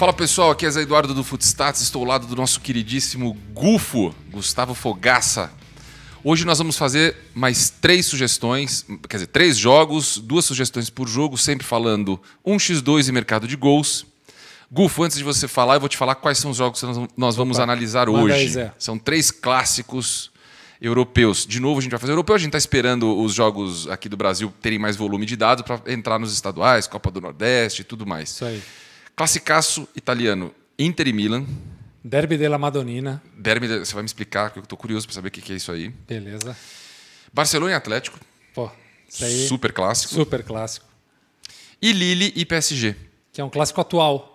Fala pessoal, aqui é Zé Eduardo do Footstats, estou ao lado do nosso queridíssimo Gufo, Gustavo Fogaça. Hoje nós vamos fazer mais 3 sugestões, quer dizer, 3 jogos, 2 sugestões por jogo, sempre falando 1x2 e mercado de gols. Gufo, antes de você falar, eu vou te falar quais são os jogos que nós vamos analisar hoje. Aí, Zé. São 3 clássicos europeus. De novo, a gente vai fazer europeu, a gente está esperando os jogos aqui do Brasil terem mais volume de dados para entrar nos estaduais, Copa do Nordeste e tudo mais. Isso aí. Classicaço italiano, Inter e Milan. Derby della Madonnina. Derby, você vai me explicar, que eu estou curioso para saber o que é isso aí. Beleza. Barcelona e Atlético. Pô, isso aí. Super clássico. Super clássico. E Lille e PSG. Que é um clássico atual.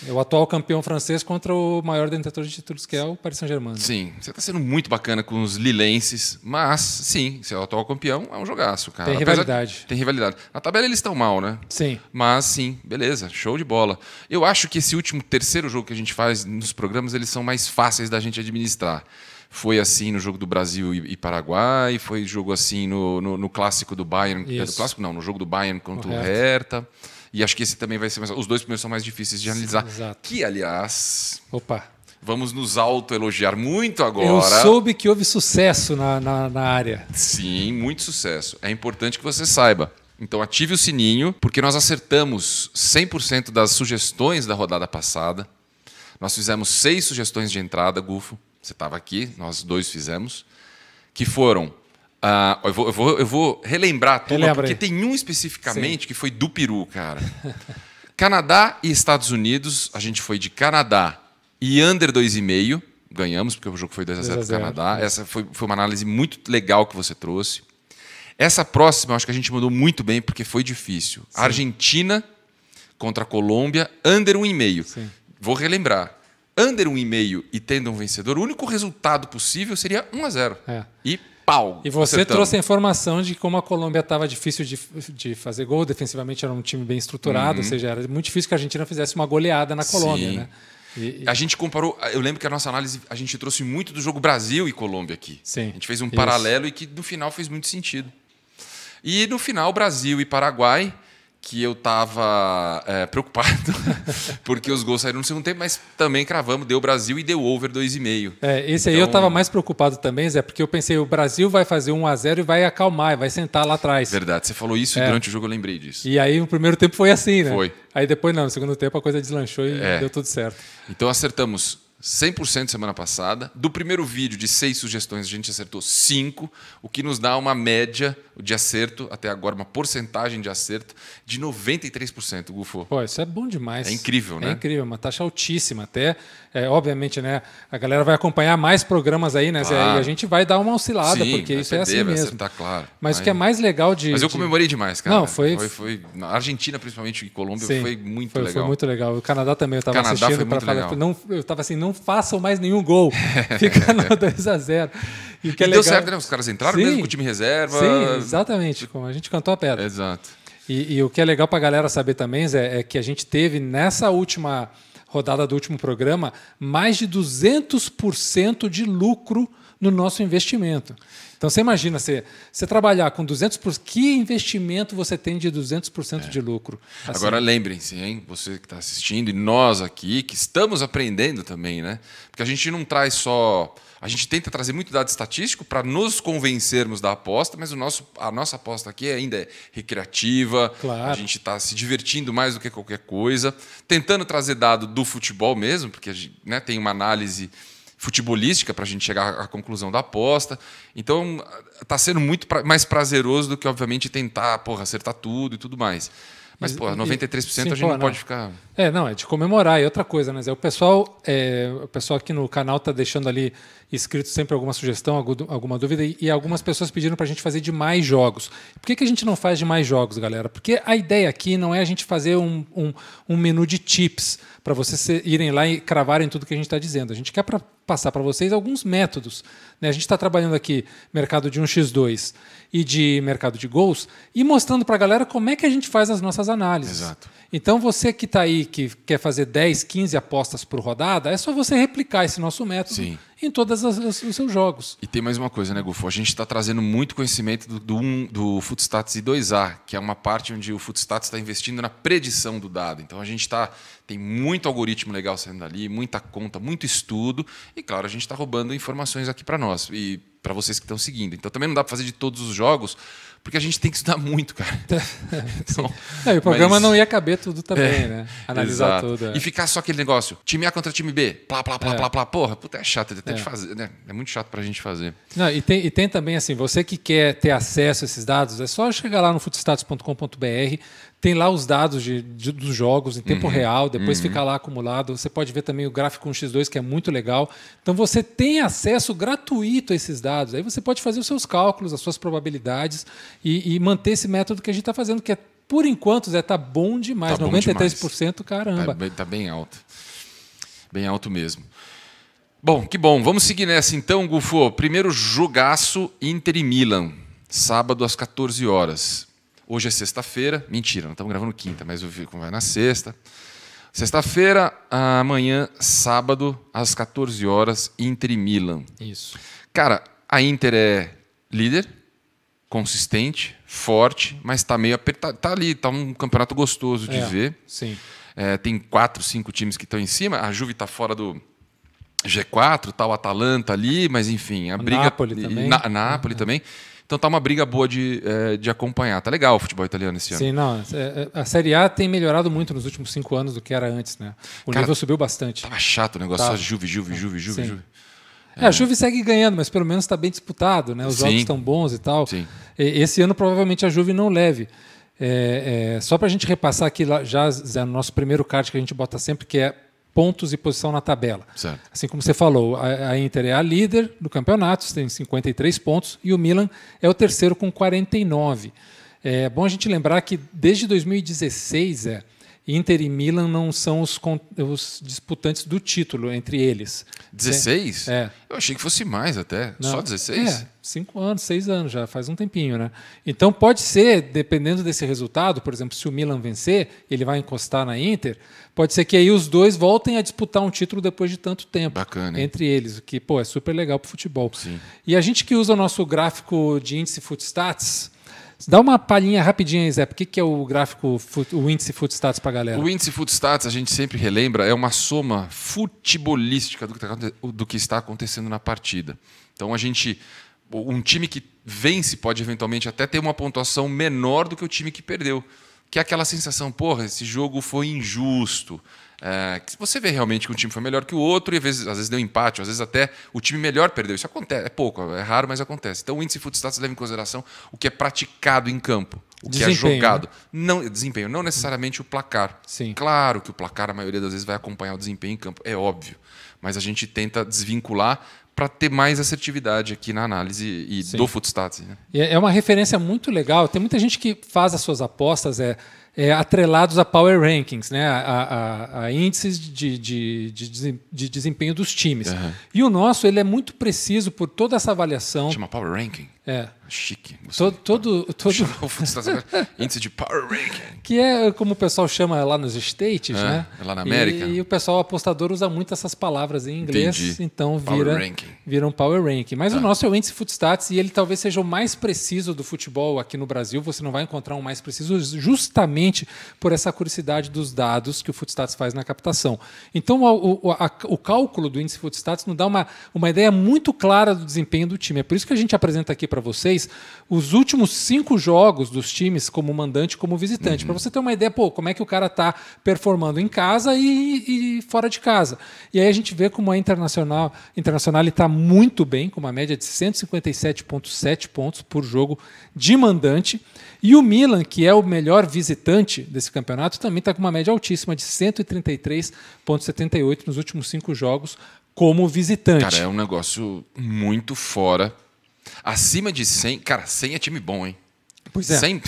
É o atual campeão francês contra o maior detentor de títulos, que é o Paris Saint-Germain. Sim, você está sendo muito bacana com os lilenses, mas sim, se é o atual campeão, é um jogaço, cara. Tem rivalidade. Tem rivalidade. Na tabela eles estão mal, né? Sim. Mas sim, beleza, show de bola. Eu acho que esse último terceiro jogo que a gente faz nos programas, eles são mais fáceis da gente administrar. Foi assim no jogo do Brasil e Paraguai, foi jogo assim no clássico do Bayern. Isso. No clássico não, no jogo do Bayern contra o Hertha. E acho que esse também vai ser mais... Os 2 primeiros são mais difíceis de analisar. Exato. Que, aliás... Opa. Vamos nos autoelogiar muito agora. Eu soube que houve sucesso na área. Sim, muito sucesso. É importante que você saiba. Então ative o sininho, porque nós acertamos 100% das sugestões da rodada passada. Nós fizemos 6 sugestões de entrada, Gufo. Você estava aqui, nós 2 fizemos. Que foram... eu vou relembrar a turma, porque tem um especificamente que foi do Peru, cara. Canadá e Estados Unidos, a gente foi de Canadá e under 2,5. Ganhamos, porque o jogo foi 2-0 para o Canadá. Essa foi uma análise muito legal que você trouxe. Essa próxima, eu acho que a gente mandou muito bem, porque foi difícil. Sim. Argentina contra a Colômbia, under 1,5. Vou relembrar. Under 1,5 e tendo um vencedor, o único resultado possível seria 1-0. E pau. E você trouxe a informação de como a Colômbia estava difícil de fazer gol, defensivamente era um time bem estruturado, ou seja, era muito difícil que a Argentina fizesse uma goleada na Colômbia. Né? A gente comparou, eu lembro que a nossa análise, a gente trouxe muito do jogo Brasil e Colômbia aqui. Sim, a gente fez um paralelo e que no final fez muito sentido. E no final, Brasil e Paraguai, que eu estava preocupado, porque os gols saíram no segundo tempo, mas também cravamos, deu Brasil e deu over 2,5. Esse aí eu estava mais preocupado também, Zé, porque eu pensei, o Brasil vai fazer 1-0 e vai acalmar, vai sentar lá atrás. Verdade, você falou isso e durante o jogo eu lembrei disso. E aí o primeiro tempo foi assim, né? Foi. Aí depois não, no segundo tempo a coisa deslanchou e deu tudo certo. Então acertamos 100% semana passada. Do primeiro vídeo de 6 sugestões, a gente acertou 5, o que nos dá uma média de acerto, até agora uma porcentagem de acerto de 93%, Gufo. Pô, isso é bom demais. É incrível, né? É incrível, uma taxa altíssima. Até, obviamente, né, a galera vai acompanhar mais programas aí, né, Zé? E a gente vai dar uma oscilada, porque isso é assim mesmo. Acertar, claro. Mas o que é mais legal de... Mas eu comemorei demais, cara. Não, foi... Na Argentina, principalmente, e Colômbia, foi muito legal. Foi muito legal. O Canadá também eu estava assistindo. Foi muito legal. Eu estava assim, não façam mais nenhum gol. Fica no 2-0. E deu certo, né? Os caras entraram mesmo com o time reserva. Sim, exatamente. Como a gente cantou a pedra. Exato. E o que é legal para a galera saber também, Zé, é que a gente teve nessa última rodada do último programa mais de 200% de lucro no nosso investimento. Então você imagina, você trabalhar com 200%, que investimento você tem de 200% de lucro? Assim. Agora lembrem-se, hein, você que está assistindo e nós aqui, que estamos aprendendo também, né? Porque a gente não traz só... A gente tenta trazer muito dado estatístico para nos convencermos da aposta, mas a nossa aposta aqui ainda é recreativa, claro. A gente está se divertindo mais do que qualquer coisa, tentando trazer dado do futebol mesmo, porque né, tem uma análise futebolística para a gente chegar à conclusão da aposta. Então, está sendo muito mais prazeroso do que, obviamente, tentar acertar tudo e tudo mais. Mas, 93% sim, a gente não pode ficar... Não, é de comemorar. E outra coisa, né, Zé? O pessoal aqui no canal está deixando ali escrito sempre alguma sugestão, alguma dúvida, e algumas pessoas pediram para a gente fazer de mais jogos. Por que a gente não faz de mais jogos, galera? Porque a ideia aqui não é a gente fazer um menu de tips para vocês irem lá e cravarem tudo que a gente está dizendo. A gente quer passar para vocês alguns métodos. Né? A gente está trabalhando aqui mercado de 1x2 e de mercado de gols e mostrando para a galera como é que a gente faz as nossas análises. Exato. Então, você que está aí, que quer fazer 10, 15 apostas por rodada, é só você replicar esse nosso método. Sim. em todos os seus jogos. E tem mais uma coisa, né, Gufo? A gente está trazendo muito conhecimento do Footstats I2A, que é uma parte onde o Footstats está investindo na predição do dado. Então a gente tem muito algoritmo legal saindo dali, muita conta, muito estudo, e claro, a gente está roubando informações aqui para nós e para vocês que estão seguindo. Então também não dá para fazer de todos os jogos, porque a gente tem que estudar muito, cara. Então, e o programa não ia caber tudo também, né? Analisar tudo. E ficar só aquele negócio, time A contra time B, plá, plá, plá, plá, plá. Porra, puta, é chato até de fazer, né? É muito chato pra gente fazer. Não, e tem também, assim, você que quer ter acesso a esses dados, é só chegar lá no footstats.com.br, tem lá os dados dos jogos em tempo real, depois fica lá acumulado. Você pode ver também o gráfico 1x2, que é muito legal. Então você tem acesso gratuito a esses dados. Aí você pode fazer os seus cálculos, as suas probabilidades e manter esse método que a gente está fazendo, que por enquanto, Zé, tá bom demais. Tá 93%, demais. Caramba. Tá bem alto. Bem alto mesmo. Bom, que bom. Vamos seguir nessa então, Gufo. Primeiro jogaço Inter e Milan, sábado às 14 horas. Hoje é sexta-feira. Mentira, não estamos gravando quinta, mas eu vi como vai na sexta. Sexta-feira, amanhã, sábado, às 14 horas, Inter e Milan. Isso. Cara, a Inter é líder, consistente, forte, mas está meio apertado. Tá ali, tá um campeonato gostoso de ver. Sim. Tem 4, 5 times que estão em cima. A Juve está fora do G4, tá o Atalanta ali, mas enfim, a briga. Napoli também. Napoli também. Então tá uma briga boa de acompanhar. Tá legal o futebol italiano esse ano. Sim, não. A Série A tem melhorado muito nos últimos 5 anos do que era antes, né? O nível subiu bastante. Tava chato o negócio, só Juve. A Juve segue ganhando, mas pelo menos está bem disputado, né? Os jogos estão bons e tal. Sim. Esse ano provavelmente a Juve não leve. Só para a gente repassar aqui já no nosso primeiro card que a gente bota sempre, que é pontos e posição na tabela. Certo. Assim como você falou, a Inter é a líder do campeonato, tem 53 pontos, e o Milan é o terceiro com 49. É bom a gente lembrar que desde 2016, Inter e Milan não são os disputantes do título entre eles. 16? Eu achei que fosse mais até. Não. Só 16? 5 anos, 6 anos, já faz um tempinho, né? Então pode ser, dependendo desse resultado, por exemplo, se o Milan vencer, ele vai encostar na Inter, pode ser que aí os dois voltem a disputar um título depois de tanto tempo. Bacana, hein? Entre eles, o que é super legal para o futebol. Sim. E a gente que usa o nosso gráfico de índice Footstats, dá uma palhinha rapidinha aí, Zé. Por que é o gráfico, o índice Footstats para a galera? O índice Footstats, a gente sempre relembra, é uma soma futebolística do que está acontecendo na partida. Então, um time que vence pode eventualmente até ter uma pontuação menor do que o time que perdeu. Que é aquela sensação, porra, esse jogo foi injusto. Que você vê realmente que um time foi melhor que o outro e às vezes deu empate, às vezes até o time melhor perdeu. Isso acontece, é pouco, é raro, mas acontece. Então o índice Footstats leva em consideração o que é praticado em campo, o que é jogado. Né? Não, desempenho, não necessariamente o placar. Sim. Claro que o placar, a maioria das vezes, vai acompanhar o desempenho em campo, é óbvio. Mas a gente tenta desvincular para ter mais assertividade aqui na análise do Footstats. Né? É uma referência muito legal. Tem muita gente que faz as suas apostas atrelados a Power Rankings, né? a índices de desempenho dos times. Uhum. E o nosso ele é muito preciso por toda essa avaliação. Chama Power Ranking? Chique. Todo índice de Power Ranking. Que é como o pessoal chama lá nos States, né? Lá na América. E o pessoal apostador usa muito essas palavras em inglês. Entendi. Então vira um Power Ranking. Mas o nosso é o índice Footstats e ele talvez seja o mais preciso do futebol aqui no Brasil. Você não vai encontrar um mais preciso justamente por essa curiosidade dos dados que o Footstats faz na captação. Então o cálculo do índice Footstats nos dá uma ideia muito clara do desempenho do time. É por isso que a gente apresenta aqui para vocês os últimos 5 jogos dos times como mandante e como visitante. Para você ter uma ideia, como é que o cara está performando em casa e fora de casa. E aí a gente vê como a Internacional está muito bem, com uma média de 157,7 pontos por jogo de mandante. E o Milan, que é o melhor visitante desse campeonato, também está com uma média altíssima de 133,78 nos últimos 5 jogos como visitante. Cara, é um negócio muito fora. Acima de 100, cara, 100 é time bom, hein? Pois é. 100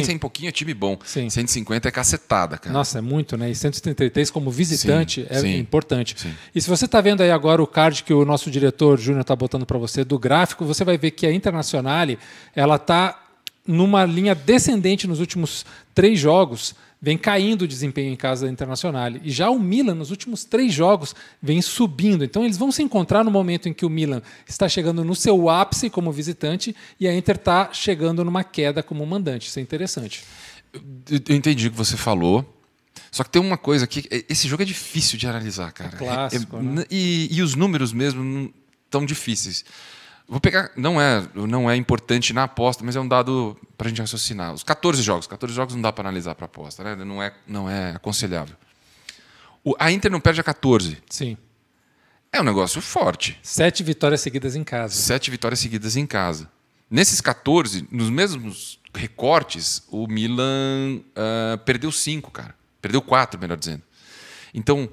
e pouquinho é time bom. Sim. 150 é cacetada, cara. Nossa, é muito, né? E 133 como visitante sim, importante. Sim. E se você está vendo aí agora o card que o nosso diretor Júnior está botando para você do gráfico, você vai ver que a Internazionale ela está numa linha descendente nos últimos 3 jogos, vem caindo o desempenho em casa da Internacional. E já o Milan, nos últimos 3 jogos, vem subindo. Então eles vão se encontrar no momento em que o Milan está chegando no seu ápice como visitante e a Inter está chegando numa queda como mandante. Isso é interessante. Eu entendi o que você falou. Só que tem uma coisa aqui, esse jogo é difícil de analisar, cara. É clássico, né? E os números mesmo tão difíceis. Vou pegar, não é importante na aposta, mas é um dado para a gente raciocinar. Os 14 jogos não dá para analisar para aposta, né? Não é aconselhável. A Inter não perde a 14. Sim. É um negócio forte. 7 vitórias seguidas em casa. 7 vitórias seguidas em casa. Nesses 14, nos mesmos recortes, o Milan perdeu 5, cara. Perdeu 4, melhor dizendo. Então,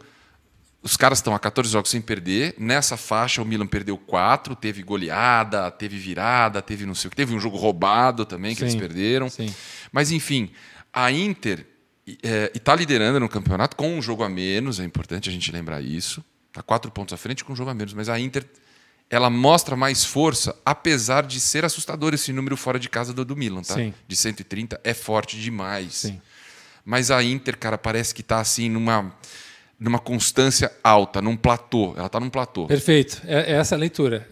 os caras estão a 14 jogos sem perder. Nessa faixa, o Milan perdeu 4, teve goleada, teve virada, teve não sei o que. Teve um jogo roubado também, que eles perderam. Sim. Mas, enfim, a Inter está liderando no campeonato com um jogo a menos. É importante a gente lembrar isso. Está 4 pontos à frente com um jogo a menos. Mas a Inter, ela mostra mais força, apesar de ser assustador esse número fora de casa do Milan. Tá? Sim. De 130 é forte demais. Sim. Mas a Inter, cara, parece que está assim numa constância alta, num platô. Ela está num platô. Perfeito. É essa a leitura.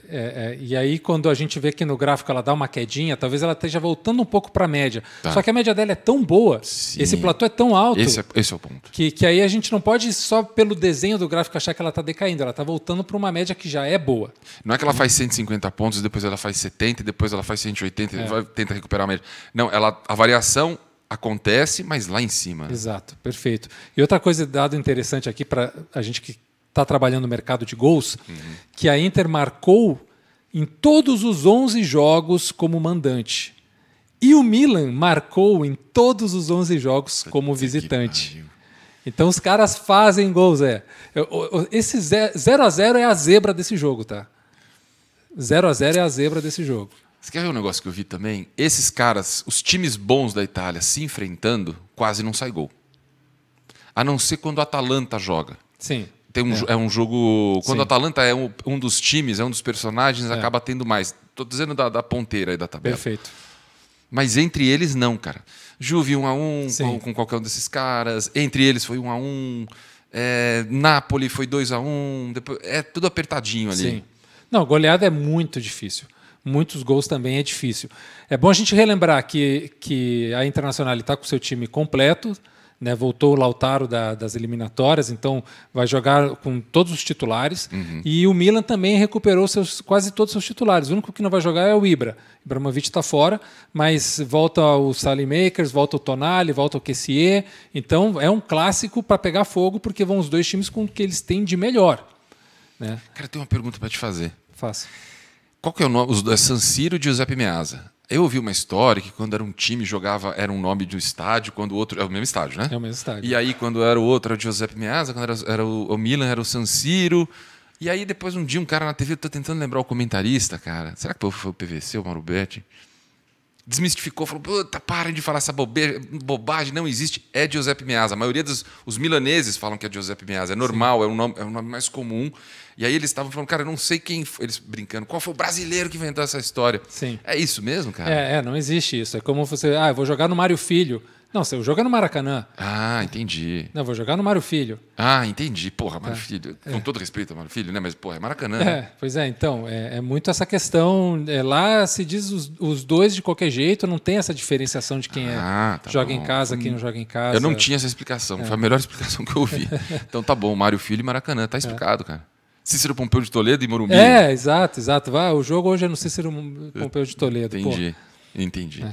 E aí, quando a gente vê que no gráfico ela dá uma quedinha, talvez ela esteja voltando um pouco para a média. Tá. Só que a média dela é tão boa, Sim. esse platô é tão alto, Esse é o ponto. que aí a gente não pode, só pelo desenho do gráfico, achar que ela está decaindo. Ela está voltando para uma média que já é boa. Não é que ela faz 150 pontos, depois ela faz 70, depois ela faz 180, e tenta recuperar a média. Não, a variação acontece, mas lá em cima. Exato, perfeito. E outra coisa, dado interessante aqui para a gente que está trabalhando no mercado de gols, que a Inter marcou em todos os 11 jogos como mandante. E o Milan marcou em todos os 11 jogos como visitante. Então os caras fazem gols. Esse 0-0 é a zebra desse jogo, tá? 0-0 é a zebra desse jogo. Você quer ver um negócio que eu vi também? Esses caras, os times bons da Itália se enfrentando, quase não sai gol. A não ser quando o Atalanta joga. Sim. É um jogo... Quando Sim. o Atalanta é um dos times, é um dos personagens, acaba tendo mais. Estou dizendo da ponteira aí da tabela. Perfeito. Mas entre eles, não, cara. Juve 1-1 com qualquer um desses caras. Entre eles foi 1-1. Napoli foi 2-1. Depois, é tudo apertadinho ali. Sim. Não, goleada é muito difícil. Muitos gols também é difícil. É bom a gente relembrar que a Internacional está com o seu time completo, né? Voltou o Lautaro das eliminatórias, então vai jogar com todos os titulares. E o Milan também recuperou quase todos os seus titulares. O único que não vai jogar é o Ibra. Ibrahimovic está fora, mas volta o Saelemaekers, volta o Tonali, volta o Kessié. Então é um clássico para pegar fogo, porque vão os dois times com o que eles têm de melhor. Né? Cara, eu tenho uma pergunta para te fazer. Faça. Qual que é o nome? É San Siro e Giuseppe Meazza. Eu ouvi uma história que quando era um time jogava era um nome de um estádio, quando o outro é o mesmo estádio, né? É o mesmo estádio. E aí quando era o outro era o Giuseppe Meazza, quando era o Milan era o San Siro. E aí depois um dia um cara na TV, eu tô tentando lembrar o comentarista, cara. Será que foi o PVC, o Mauro Betti? Desmistificou, falou: puta, parem de falar essa bobagem, não existe, é Giuseppe Meazza. A maioria dos milaneses falam que é Giuseppe Meazza, é normal, é um nome mais comum. E aí eles estavam falando: cara, eu não sei quem foi, eles brincando, qual foi o brasileiro que inventou essa história? Sim. É isso mesmo, cara? Não existe isso. É como você, eu vou jogar no Mário Filho. Não, você joga no Maracanã. Ah, entendi. Não, vou jogar no Mário Filho. Ah, entendi. Porra, Mário Filho. Com todo respeito ao Mário Filho, né? Mas, porra, é Maracanã. Né? Pois é, então, é muito essa questão. Lá se diz os dois de qualquer jeito, não tem essa diferenciação de quem joga em casa, quem não joga em casa. Eu não tinha essa explicação, foi a melhor explicação que eu ouvi. Então tá bom, Mário Filho e Maracanã, tá explicado, cara. Cícero Pompeu de Toledo e Morumbi. Exato. O jogo hoje é no Cícero Pompeu de Toledo. Entendi.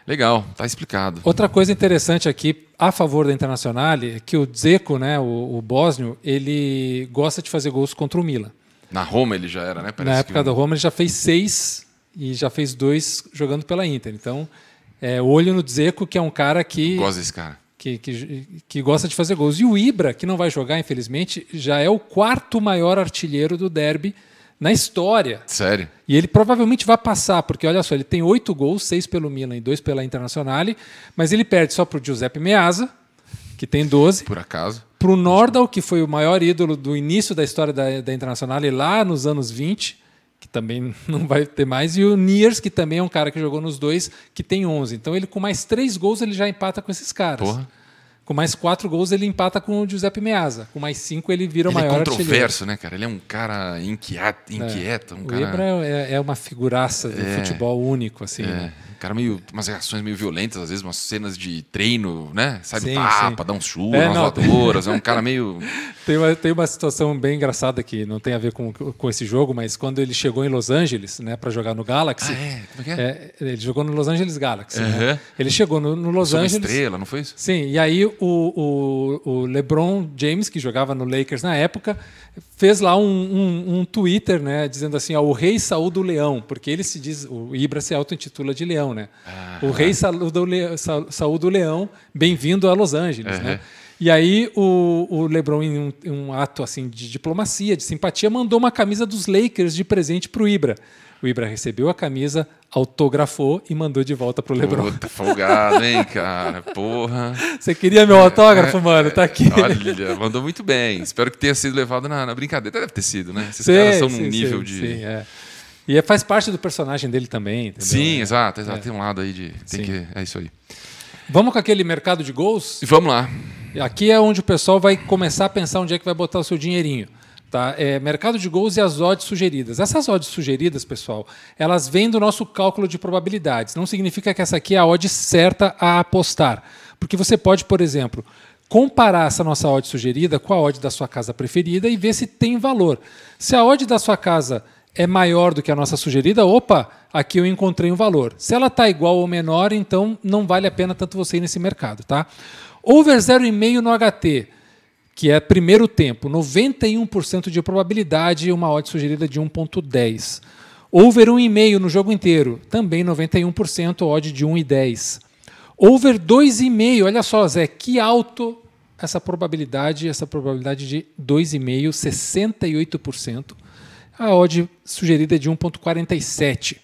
Legal, tá explicado. Outra coisa interessante aqui, a favor da Internacional, é que o Dzeko, né, o bósnio, ele gosta de fazer gols contra o Milan. Na Roma ele já era, né? Na época da Roma ele já fez 6 e já fez 2 jogando pela Inter. Então, olho no Dzeko, que é um cara que... Gosta desse cara. Que gosta de fazer gols. E o Ibra, que não vai jogar, infelizmente, já é o 4º maior artilheiro do derby na história. Sério? E ele provavelmente vai passar, porque olha só, ele tem 8 gols, 6 pelo Milan e 2 pela Internacional, mas ele perde só para o Giuseppe Meazza, que tem 12. Por acaso. Para o Nordahl, que foi o maior ídolo do início da história da Internacional, e lá nos anos 20, que também não vai ter mais, e o Niers, que também é um cara que jogou nos dois, que tem 11. Então ele com mais 3 gols ele já empata com esses caras. Porra. Com mais 4 gols, ele empata com o Giuseppe Meazza. Com mais 5, ele vira o maior Ele é artilheiro. controverso, né, cara? Ele é um cara inquieto. Um o cara... Ibra é uma figuraça do futebol único, assim. Né? Um cara umas reações meio violentas, às vezes, umas cenas de treino, né? Sai do Sim, tapa, sim. dá uns churros, umas voadoras. É um cara meio... Tem uma situação bem engraçada que não tem a ver com esse jogo, mas quando ele chegou em Los Angeles, né, para jogar no Galaxy... Como é que é? Ele jogou no Los Angeles Galaxy. Né? Ele chegou no Los Angeles... Uma estrela, não foi isso? Sim, e aí o LeBron James, que jogava no Lakers na época, fez lá um Twitter, né, dizendo assim, ó, o rei saúda o leão, porque ele se diz, o Ibra se auto-intitula de leão, né? O rei saúda o leão, bem-vindo a Los Angeles, né? E aí o LeBron, em um ato assim de diplomacia, de simpatia, mandou uma camisa dos Lakers de presente para o Ibra. O Ibra recebeu a camisa, autografou e mandou de volta pro LeBron. Puta, folgado, hein, cara? Porra. Você queria meu autógrafo, mano? Tá aqui. Olha, mandou muito bem. Espero que tenha sido levado na brincadeira. Deve ter sido, né? Esses caras são num nível de... Sim, é. E faz parte do personagem dele também, entendeu? Sim, exato. Tem um lado aí de... É isso aí. Vamos com aquele mercado de gols? Vamos lá. Aqui é onde o pessoal vai começar a pensar onde é que vai botar o seu dinheirinho. Tá? Mercado de gols e as odds sugeridas. Essas odds sugeridas, pessoal, elas vêm do nosso cálculo de probabilidades. Não significa que essa aqui é a odd certa a apostar. Porque você pode, por exemplo, comparar essa nossa odd sugerida com a odd da sua casa preferida e ver se tem valor. Se a odd da sua casa é maior do que a nossa sugerida, opa, aqui eu encontrei um valor. Se ela está igual ou menor, então não vale a pena tanto você ir nesse mercado. Tá? Over 0,5 no HT, que é primeiro tempo, 91% de probabilidade, uma odd sugerida de 1,10. Over 1,5 no jogo inteiro, também 91%, odd de 1,10. Over 2,5, olha só, Zé, que alto essa probabilidade de 2,5, 68%. A odd sugerida é de 1,47.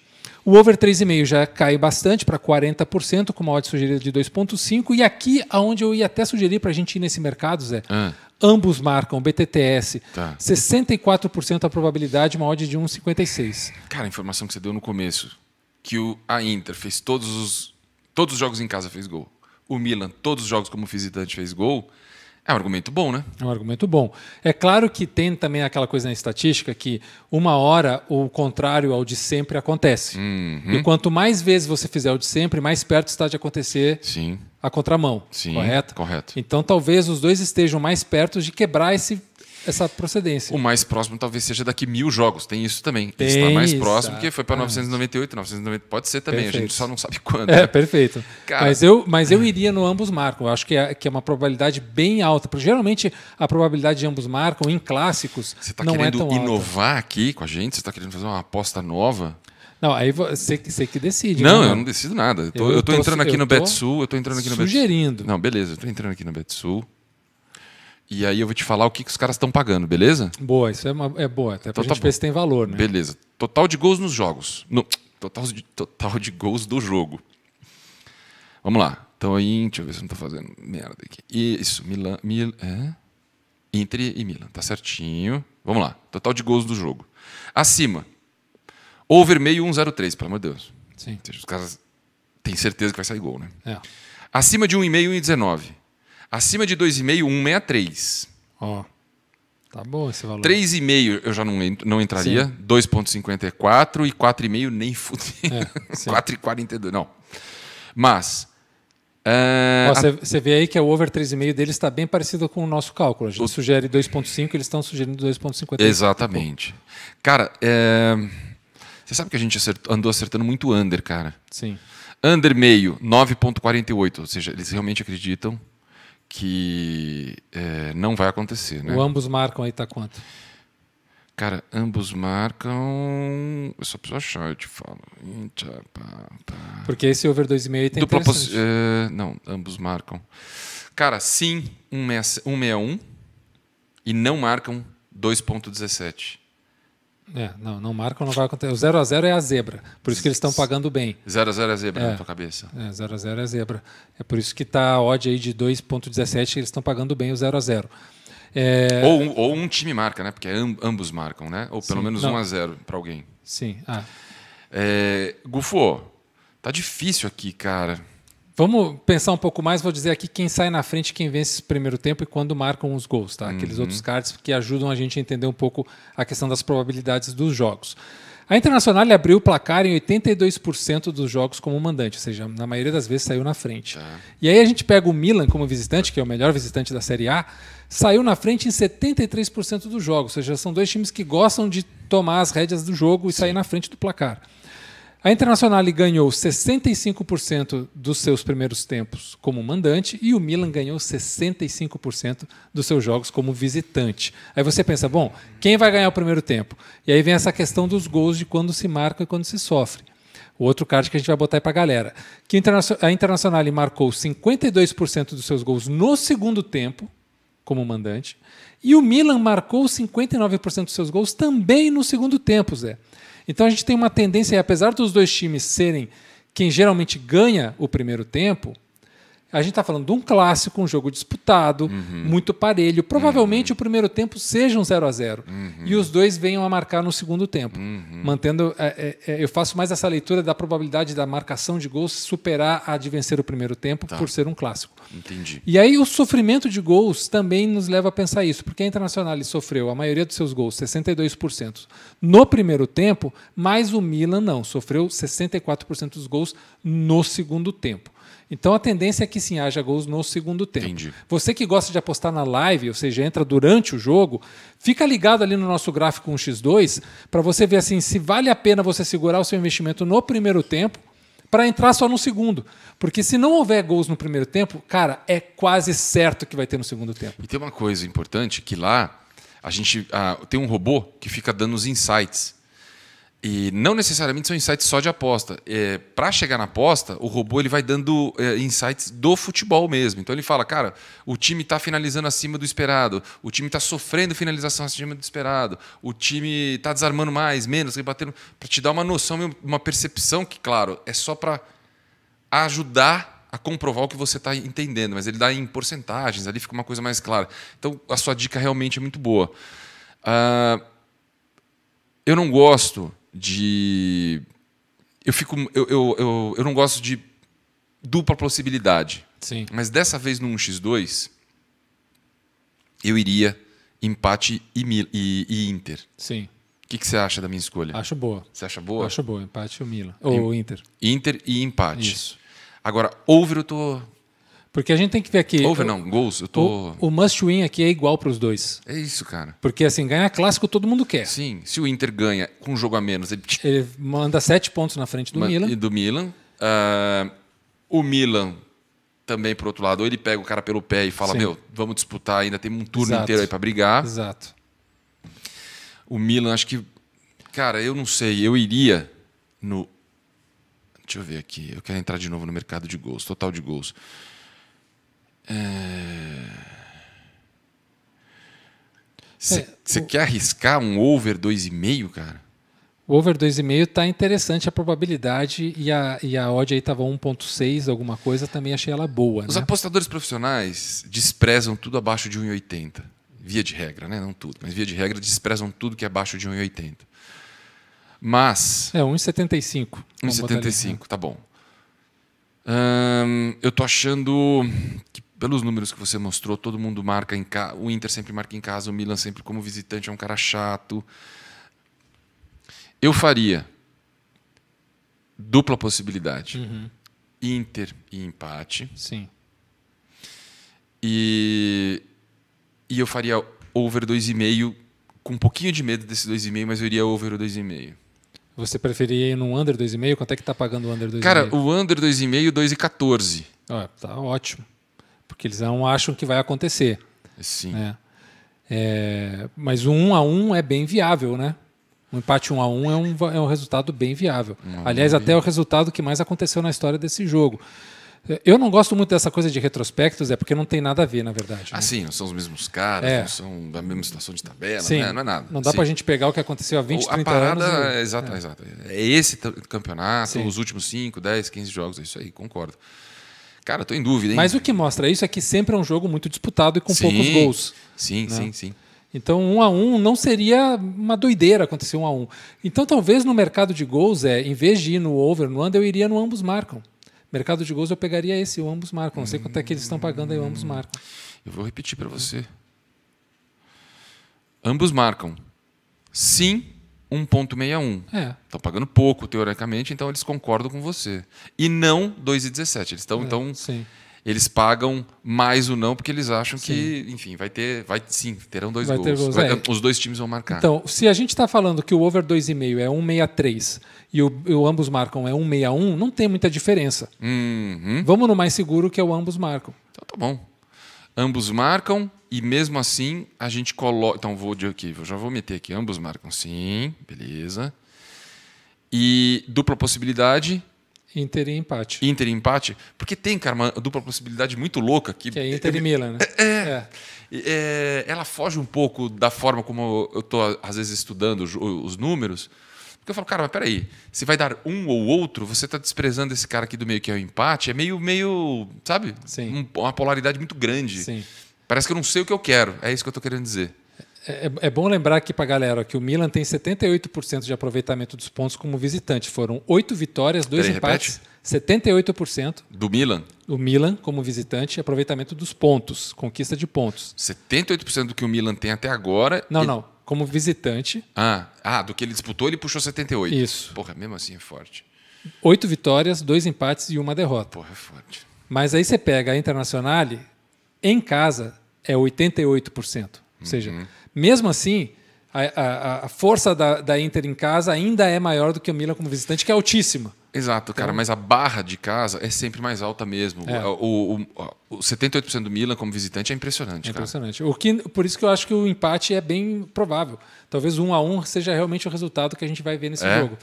O over 3,5 já cai bastante para 40%, com uma odd sugerida de 2,5. E aqui, aonde eu ia até sugerir para a gente ir nesse mercado, Zé, ambos marcam, BTTS, 64% a probabilidade, uma odd de 1,56. Cara, a informação que você deu no começo, que a Inter fez todos os jogos em casa fez gol. O Milan, todos os jogos como visitante fez gol. É um argumento bom, né? É um argumento bom. É claro que tem também aquela coisa na estatística que uma hora o contrário ao de sempre acontece. E quanto mais vezes você fizer o de sempre, mais perto está de acontecer a contramão. Sim, correto. Então talvez os dois estejam mais perto de quebrar essa procedência. O mais próximo talvez seja daqui 1000 jogos. Tem isso também. Está mais próximo porque foi para 998. 990 pode ser também. Perfeito. A gente só não sabe quando. Né? Perfeito. Cara, mas eu iria no ambos marcam. Eu acho que é uma probabilidade bem alta. Porque geralmente a probabilidade de ambos marcam em clássicos não é tão alta. Você está querendo inovar aqui com a gente? Você está querendo fazer uma aposta nova? Não, aí você que decide. Não, eu não decido nada. Eu tô entrando aqui no BetSul. Eu tô entrando aqui no BetSul. Sugerindo. Não, beleza. Eu tô entrando aqui no BetSul. E aí eu vou te falar o que os caras estão pagando, beleza? Boa, isso é boa. Até pra gente ver se tem valor, né? Beleza. Total de gols nos jogos. Total de gols do jogo. Vamos lá. Então aí, deixa eu ver se eu não tô fazendo merda aqui. Isso, Inter e Milan. Tá certinho. Vamos lá. Total de gols do jogo. Acima. Over meio 1,03, pelo amor de Deus. Sim. Ou seja, os caras têm certeza que vai sair gol, né? Acima de 1,5, 1,19. Acima de 2,5, 1,63. Tá bom esse valor. 3,5 eu já não entraria. 2,54 e 4,5 nem fudeu. 4,42, não. Mas... Você vê aí que o over 3,5 deles está bem parecido com o nosso cálculo. A gente sugere 2,5, eles estão sugerindo 2,50. Exatamente. Cara, você sabe que a gente andou acertando muito under, cara. Sim. Under meio, 9,48. Ou seja, eles realmente acreditam que não vai acontecer, né? O ambos marcam aí tá quanto? Cara, ambos marcam... Eu só preciso achar, eu te falo. Porque esse over 2,5 aí tem não, ambos marcam. Cara, sim, 1,61 e não marcam 2,17. Não marcam, não vai acontecer. O 0-0 é a zebra. Por isso que eles estão pagando bem. 0-0 é zebra na tua cabeça. 0-0 é zebra. É por isso que está a odd aí de 2,17 eles estão pagando bem o 0-0. Ou um time marca, né? Porque ambos marcam, né? Ou pelo menos 1-0 para alguém. Sim. Gufo, tá difícil aqui, cara. Vamos pensar um pouco mais, vou dizer aqui quem sai na frente, quem vence o primeiro tempo e quando marcam os gols, tá? Aqueles outros cards que ajudam a gente a entender um pouco a questão das probabilidades dos jogos. A Internacional abriu o placar em 82% dos jogos como mandante, ou seja, na maioria das vezes saiu na frente. E aí a gente pega o Milan como visitante, que é o melhor visitante da Série A, saiu na frente em 73% dos jogos, ou seja, são dois times que gostam de tomar as rédeas do jogo e sair na frente do placar. A Internacional ganhou 65% dos seus primeiros tempos como mandante e o Milan ganhou 65% dos seus jogos como visitante. Aí você pensa, bom, quem vai ganhar o primeiro tempo? E aí vem essa questão dos gols de quando se marca e quando se sofre. O outro card que a gente vai botar aí para a galera. Que a Internacional marcou 52% dos seus gols no segundo tempo como mandante e o Milan marcou 59% dos seus gols também no segundo tempo, Zé. Então a gente tem uma tendência, apesar dos dois times serem quem geralmente ganha o primeiro tempo, a gente está falando de um clássico, um jogo disputado, muito parelho. Provavelmente o primeiro tempo seja um 0-0 e os dois venham a marcar no segundo tempo. Mantendo, eu faço mais essa leitura da probabilidade da marcação de gols superar a de vencer o primeiro tempo por ser um clássico. Entendi. E aí o sofrimento de gols também nos leva a pensar isso, porque a Internacional sofreu a maioria dos seus gols, 62%, no primeiro tempo, mas o Milan não, sofreu 64% dos gols no segundo tempo. Então a tendência é que sim, haja gols no segundo tempo. Entendi. Você que gosta de apostar na live, ou seja, entra durante o jogo, fica ligado ali no nosso gráfico 1x2 para você ver assim, se vale a pena você segurar o seu investimento no primeiro tempo para entrar só no segundo. Porque se não houver gols no primeiro tempo, cara, é quase certo que vai ter no segundo tempo. E tem uma coisa importante, que lá a gente tem um robô que fica dando os insights. E não necessariamente são insights só de aposta. Para chegar na aposta, o robô ele vai dando insights do futebol mesmo. Então ele fala, cara, o time está finalizando acima do esperado, o time está sofrendo finalização acima do esperado, o time está desarmando mais, menos, rebatendo, para te dar uma noção, uma percepção que, claro, é só para ajudar a comprovar o que você está entendendo, mas ele dá em porcentagens, ali fica uma coisa mais clara. Então a sua dica realmente é muito boa. Eu não gosto de... Eu não gosto de dupla possibilidade. Sim. Mas dessa vez no 1x2, eu iria empate e Inter. Sim. O que você acha da minha escolha? Acho boa. Você acha boa? Acho boa. Empate o Milan. Ou o Inter. Inter e empate. Isso. Agora, over eu tô... Porque a gente tem que ver aqui... Over não, gols, eu tô... O must win aqui é igual para os dois. É isso, cara. Porque assim, ganhar clássico todo mundo quer. Sim, se o Inter ganha com um jogo a menos... Ele manda 7 pontos na frente do Milan. E do Milan. O Milan também, por outro lado, ou ele pega o cara pelo pé e fala, Sim. meu, vamos disputar, ainda tem um turno Exato. inteiro aí para brigar. Exato. O Milan, acho que... Cara, eu não sei, eu iria no... Deixa eu ver aqui, eu quero entrar de novo no mercado de gols, total de gols. Você quer arriscar um over 2,5, cara? O over 2,5 está interessante a probabilidade e a odd aí estava 1,6, alguma coisa, também achei ela boa. Os né? apostadores profissionais desprezam tudo abaixo de 1,80. Via de regra, né? Não tudo, mas via de regra desprezam tudo que é abaixo de 1,80. Mas... 1,75. 1,75, tá bom. Eu tô achando que, pelos números que você mostrou, todo mundo marca em casa. O Inter sempre marca em casa, o Milan sempre como visitante é um cara chato. Eu faria dupla possibilidade. Inter e empate. Sim. E eu faria over 2,5, com um pouquinho de medo desse 2,5, mas eu iria over o 2,5. Você preferia ir num under 2,5? Quanto é que está pagando o under 2,5? Cara, o under 2,5, 2,14. Tá ótimo. Porque eles não acham que vai acontecer. Sim. Né? Mas o 1-1 é bem viável, né? Um empate 1-1 é um resultado bem viável. Aliás, até é o resultado que mais aconteceu na história desse jogo. Eu não gosto muito dessa coisa de retrospectos, porque não tem nada a ver, na verdade. Né? Sim, não são os mesmos caras, não são da mesma situação de tabela, Sim, né? Não é nada. Não dá pra gente pegar o que aconteceu há 20, 30 anos. A parada exato. É esse campeonato, Sim. os últimos 5, 10, 15 jogos, é isso aí, concordo. Cara, tô em dúvida, hein? Mas o que mostra isso é que sempre é um jogo muito disputado e com poucos gols. Sim, né? sim. Então 1-1 não seria uma doideira acontecer 1-1. Então talvez no mercado de gols, em vez de ir no over, no under, eu iria no ambos marcam. Mercado de gols eu pegaria esse, o ambos marcam. Não sei quanto é que eles estão pagando aí, o ambos marcam. Eu vou repetir para você. Ambos marcam. Sim, 1,61. Estão pagando pouco, teoricamente, então eles concordam com você. E não 2,17. Eles estão, sim. Eles pagam mais o não porque eles acham que, enfim, terão dois gols. Os dois times vão marcar. Então, se a gente está falando que o over 2,5 é 1,63 e o ambos marcam é 1,61, não tem muita diferença. Vamos no mais seguro, que é o ambos marcam. Então tá bom. Ambos marcam e mesmo assim a gente coloca... Então vou de aqui, já vou meter aqui. Ambos marcam sim, beleza. E dupla possibilidade... Inter e empate. Inter e empate? Porque tem, cara, uma dupla possibilidade muito louca. Que é Inter e Milan, né? Ela foge um pouco da forma como eu estou, às vezes, estudando os números. Porque eu falo, cara, mas peraí, se vai dar um ou outro, você está desprezando esse cara aqui do meio que é o empate, é meio sabe? Sim. Uma polaridade muito grande. Sim. Parece que eu não sei o que eu quero. É isso que eu estou querendo dizer. É bom lembrar aqui para a galera que o Milan tem 78% de aproveitamento dos pontos como visitante. Foram 8 vitórias, 2 empates, 78%. Do Milan? O Milan como visitante, aproveitamento dos pontos, conquista de pontos. 78% do que o Milan tem até agora... Não. Como visitante. Do que ele disputou, ele puxou 78%. Isso. Porra, mesmo assim é forte. 8 vitórias, 2 empates e 1 derrota. Porra, é forte. Mas aí você pega a Internazionale, em casa é 88%. Ou seja, mesmo assim, a força da Inter em casa ainda é maior do que o Milan como visitante, que é altíssima. Exato, cara, mas a barra de casa é sempre mais alta mesmo. O 78% do Milan como visitante é impressionante. Impressionante. Por isso que eu acho que o empate é bem provável. Talvez 1-1 seja realmente o resultado que a gente vai ver nesse jogo.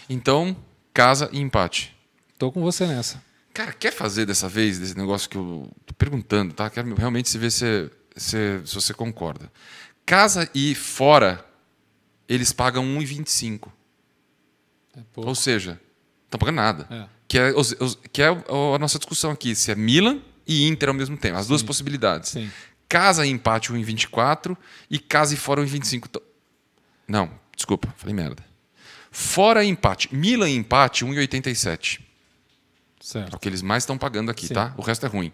Então, casa e empate. Tô com você nessa. Cara, quer fazer dessa vez, desse negócio que eu tô perguntando, tá? Quero realmente ver se você concorda. Casa e fora, eles pagam 1,25. Ou seja, não estão pagando nada. Que é a nossa discussão aqui. Se é Milan e Inter ao mesmo tempo. As duas possibilidades. Sim. Casa e empate 1,24 e casa e fora 1,25. Não, desculpa, falei merda. Fora e empate. Milan e empate 1,87. Certo. É o que eles mais estão pagando aqui, tá? O resto é ruim.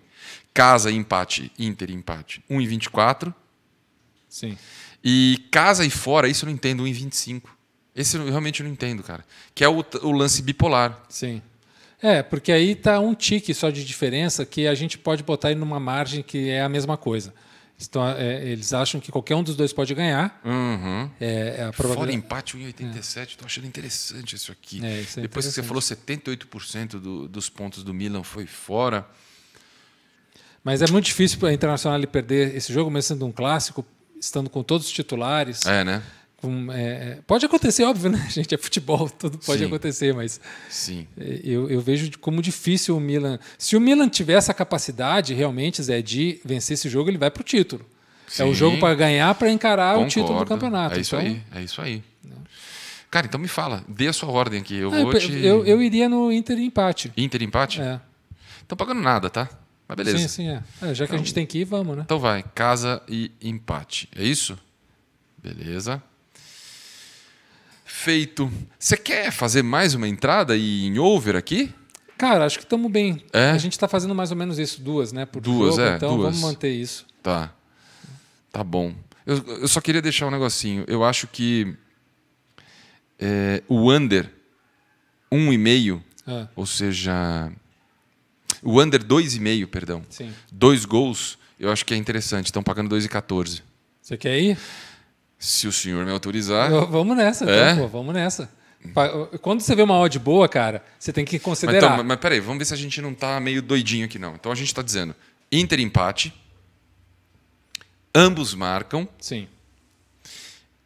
Casa e empate, Inter e empate 1,24. Sim. E casa e fora, isso eu não entendo, 1,25. Esse eu realmente não entendo, cara. Que é o lance bipolar. Sim. Porque aí está um tique só de diferença que a gente pode botar ele numa margem que é a mesma coisa. Então, eles acham que qualquer um dos dois pode ganhar. A Fora empate 1,87. Estou achando interessante isso aqui. Isso é depois que você falou 78% dos pontos do Milan foi fora. Mas é muito difícil para a Internacional perder esse jogo, mesmo sendo um clássico, estando com todos os titulares. Né? Pode acontecer, óbvio, né? Gente, é futebol, tudo pode acontecer, mas sim. Eu vejo como difícil o Milan. Se o Milan tiver essa capacidade, realmente, Zé, de vencer esse jogo, ele vai para o título. Sim. É o jogo para ganhar, para encarar o título do campeonato. É isso aí. Cara, então me fala, dê a sua ordem aqui. Eu iria no Inter e empate. Inter e empate? Estão pagando nada, tá? Mas beleza. Sim. Já que a gente tem que ir, vamos, né? Então vai, casa e empate. É isso? Beleza. Feito. Você quer fazer mais uma entrada em over aqui? Cara, acho que estamos bem. A gente está fazendo mais ou menos isso, 2, né? Por jogo, então vamos manter isso. Tá bom. Eu só queria deixar um negocinho. Eu acho que o under 1,5, ou seja... O under 2,5, perdão. Sim. 2 gols, eu acho que é interessante. Estão pagando 2,14. Você quer ir? Se o senhor me autorizar. Vamos nessa, então, vamos nessa. Quando você vê uma odd boa, cara, você tem que considerar. Mas peraí, vamos ver se a gente não tá meio doidinho aqui, não. Então a gente está dizendo Inter empate, ambos marcam. Sim.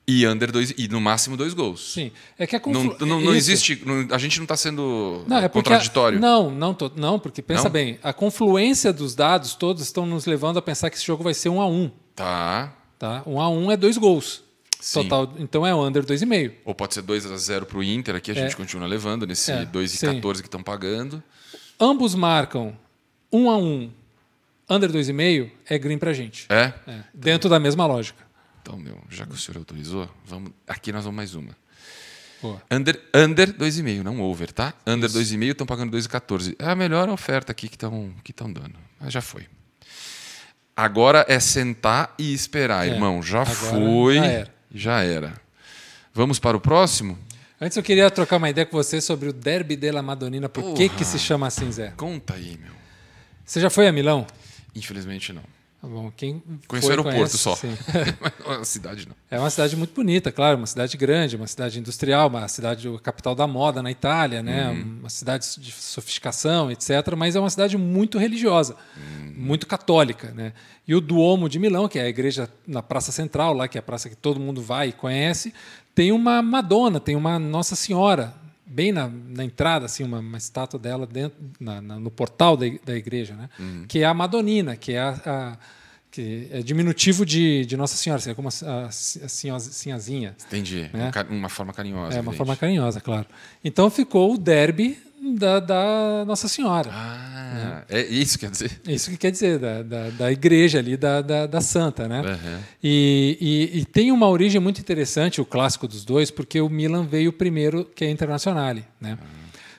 E under 2 e no máximo 2 gols. Sim. É que não existe. A gente não está sendo porque contraditório. Não, porque pensa bem, a confluência dos dados todos estão nos levando a pensar que esse jogo vai ser 1-1. Tá. 1-1 é 2 gols. Sim. Total, então é under 2,5. Ou pode ser 2-0 para o Inter, aqui a gente continua levando nesse 2,14 que estão pagando. Ambos marcam 1-1, under 2,5 é green pra gente. Dentro da mesma lógica. Então, já que o senhor autorizou, aqui nós vamos mais uma. Boa. Under 2,5, não over, tá? Under 2,5 estão pagando 2,14. É a melhor oferta aqui que estão dando. Mas já foi. Agora é sentar e esperar, irmão. Já foi, já era. Vamos para o próximo? Antes eu queria trocar uma ideia com você sobre o Derby della Madonnina. Por que se chama assim, Zé? Conta aí, meu. Você já foi a Milão? Infelizmente não. Tá bom, quem conheço o aeroporto só. Sim. A cidade não. É uma cidade muito bonita, claro, uma cidade grande, uma cidade industrial, uma cidade capital da moda na Itália, né? Uma cidade de sofisticação, etc. Mas é uma cidade muito religiosa, muito católica, né? E o Duomo de Milão, que é a igreja na Praça Central, lá que é a praça que todo mundo vai e conhece, tem uma Madonna, tem uma Nossa Senhora, bem na entrada, assim, uma estátua dela dentro, no portal da igreja, né? Que é a Madonnina, que é que é diminutivo de Nossa Senhora, assim, é como a sinhazinha. Entendi, né? Uma forma carinhosa. É, uma forma carinhosa, claro. Então ficou o Derby da Nossa Senhora. Ah, é isso que quer dizer? É isso que quer dizer, da igreja ali, da Santa, né? Uhum. E tem uma origem muito interessante, o clássico dos dois, porque o Milan veio primeiro que a Internazionale, né?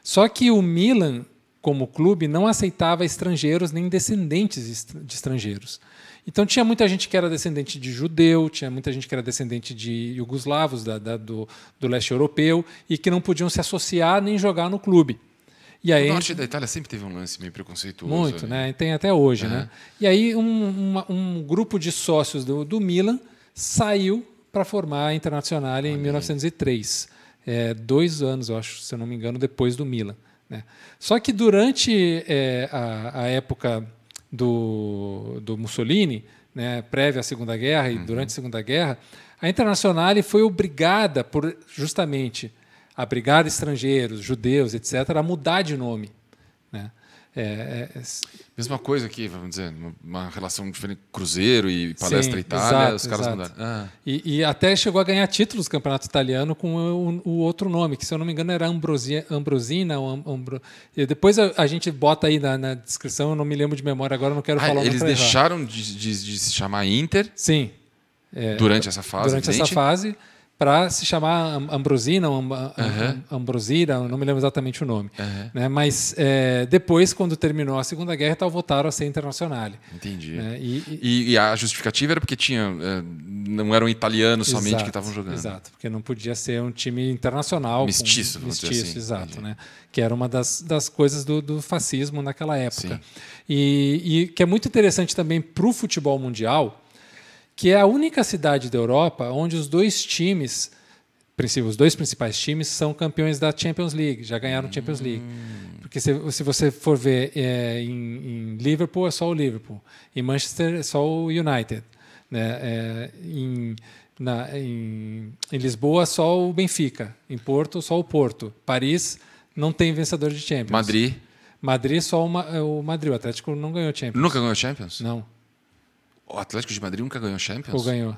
Só que o Milan, como clube, não aceitava estrangeiros nem descendentes de estrangeiros. Então tinha muita gente que era descendente de judeu, tinha muita gente que era descendente de iugoslavos do leste europeu e que não podiam se associar nem jogar no clube. E aí, o norte da Itália sempre teve um lance meio preconceituoso. Muito, né? Tem até hoje, né? E aí um grupo de sócios do Milan saiu para formar a Internazionale em 1903. 2 anos, eu acho, se eu não me engano, depois do Milan, né? Só que durante a época do Mussolini, né, prévia à Segunda Guerra e durante a Segunda Guerra, a Internazionale foi obrigada, por justamente abrigar estrangeiros, judeus, etc., a mudar de nome, né? Mesma coisa aqui, vamos dizer, uma relação diferente, Cruzeiro e Palestra Itália, exato, os caras mudaram. E até chegou a ganhar títulos do Campeonato Italiano com o outro nome, que se eu não me engano era Ambrosina. E depois a gente bota aí na descrição, eu não me lembro de memória agora, não quero falar o nome. Eles deixaram de se chamar Inter? Sim. Durante essa fase? Durante essa fase, para se chamar Ambrosina, Ambrosira, não me lembro exatamente o nome. Né? Mas depois, quando terminou a Segunda Guerra, voltaram a ser Internazionale. Entendi. Né? E a justificativa era porque não eram italianos somente que estavam jogando. Exato, porque não podia ser um time internacional. Mestiço, assim. Exato. Né? Que era uma das coisas do fascismo naquela época. E que é muito interessante também para o futebol mundial, que é a única cidade da Europa onde os dois principais times são campeões da Champions League, já ganharam a Champions League. Porque se você for ver em Liverpool é só o Liverpool, em Manchester é só o United, né? Em Lisboa só o Benfica, em Porto só o Porto, Paris não tem vencedor de Champions. Madrid só o Madrid, o Atlético não ganhou Champions. Nunca ganhou Champions? Não. O Atlético de Madrid nunca ganhou Champions? Ou ganhou.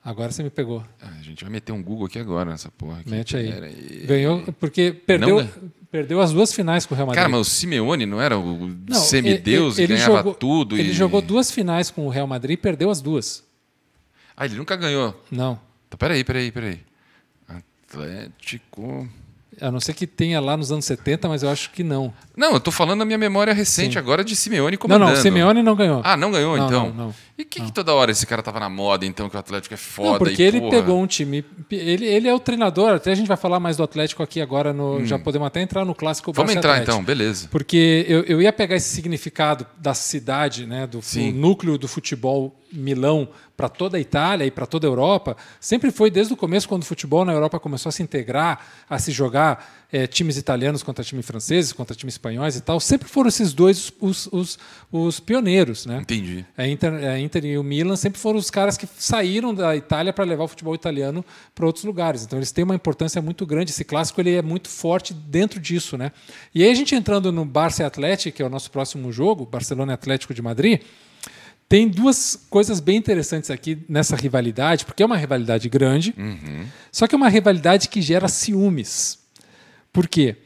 Agora você me pegou. A gente vai meter um Google aqui agora nessa porra. Mete aí. Ganhou porque perdeu as 2 finais com o Real Madrid. Cara, mas o Simeone não era o semideus e ganhava tudo? Ele jogou 2 finais com o Real Madrid e perdeu as 2. Ele nunca ganhou? Não. Então, peraí. Atlético... A não ser que tenha lá nos anos 70, mas eu acho que não. Não, eu tô falando da minha memória recente agora de Simeone comandando. Não, o Simeone não ganhou. Não ganhou então? Não. E que toda hora esse cara tava na moda, então, que o Atlético é foda? Não, porque ele pegou um time... Ele é o treinador, até a gente vai falar mais do Atlético aqui agora, já podemos até entrar no clássico Vamos Barça entrar Atlético. então, beleza. Porque eu ia pegar esse significado da cidade, né, do núcleo do futebol Milão para toda a Itália e para toda a Europa, sempre foi desde o começo, quando o futebol na Europa começou a se integrar, a se jogar times italianos contra times franceses, contra times espanhóis e tal, sempre foram esses dois os pioneiros, né? Entendi. A Inter e o Milan sempre foram os caras que saíram da Itália para levar o futebol italiano para outros lugares. Então eles têm uma importância muito grande. Esse clássico ele é muito forte dentro disso, né? E aí a gente entrando no Barça e Atlético, que é o nosso próximo jogo, Barcelona e Atlético de Madrid, tem 2 coisas bem interessantes aqui nessa rivalidade, porque é uma rivalidade grande, só que é uma rivalidade que gera ciúmes. Por quê?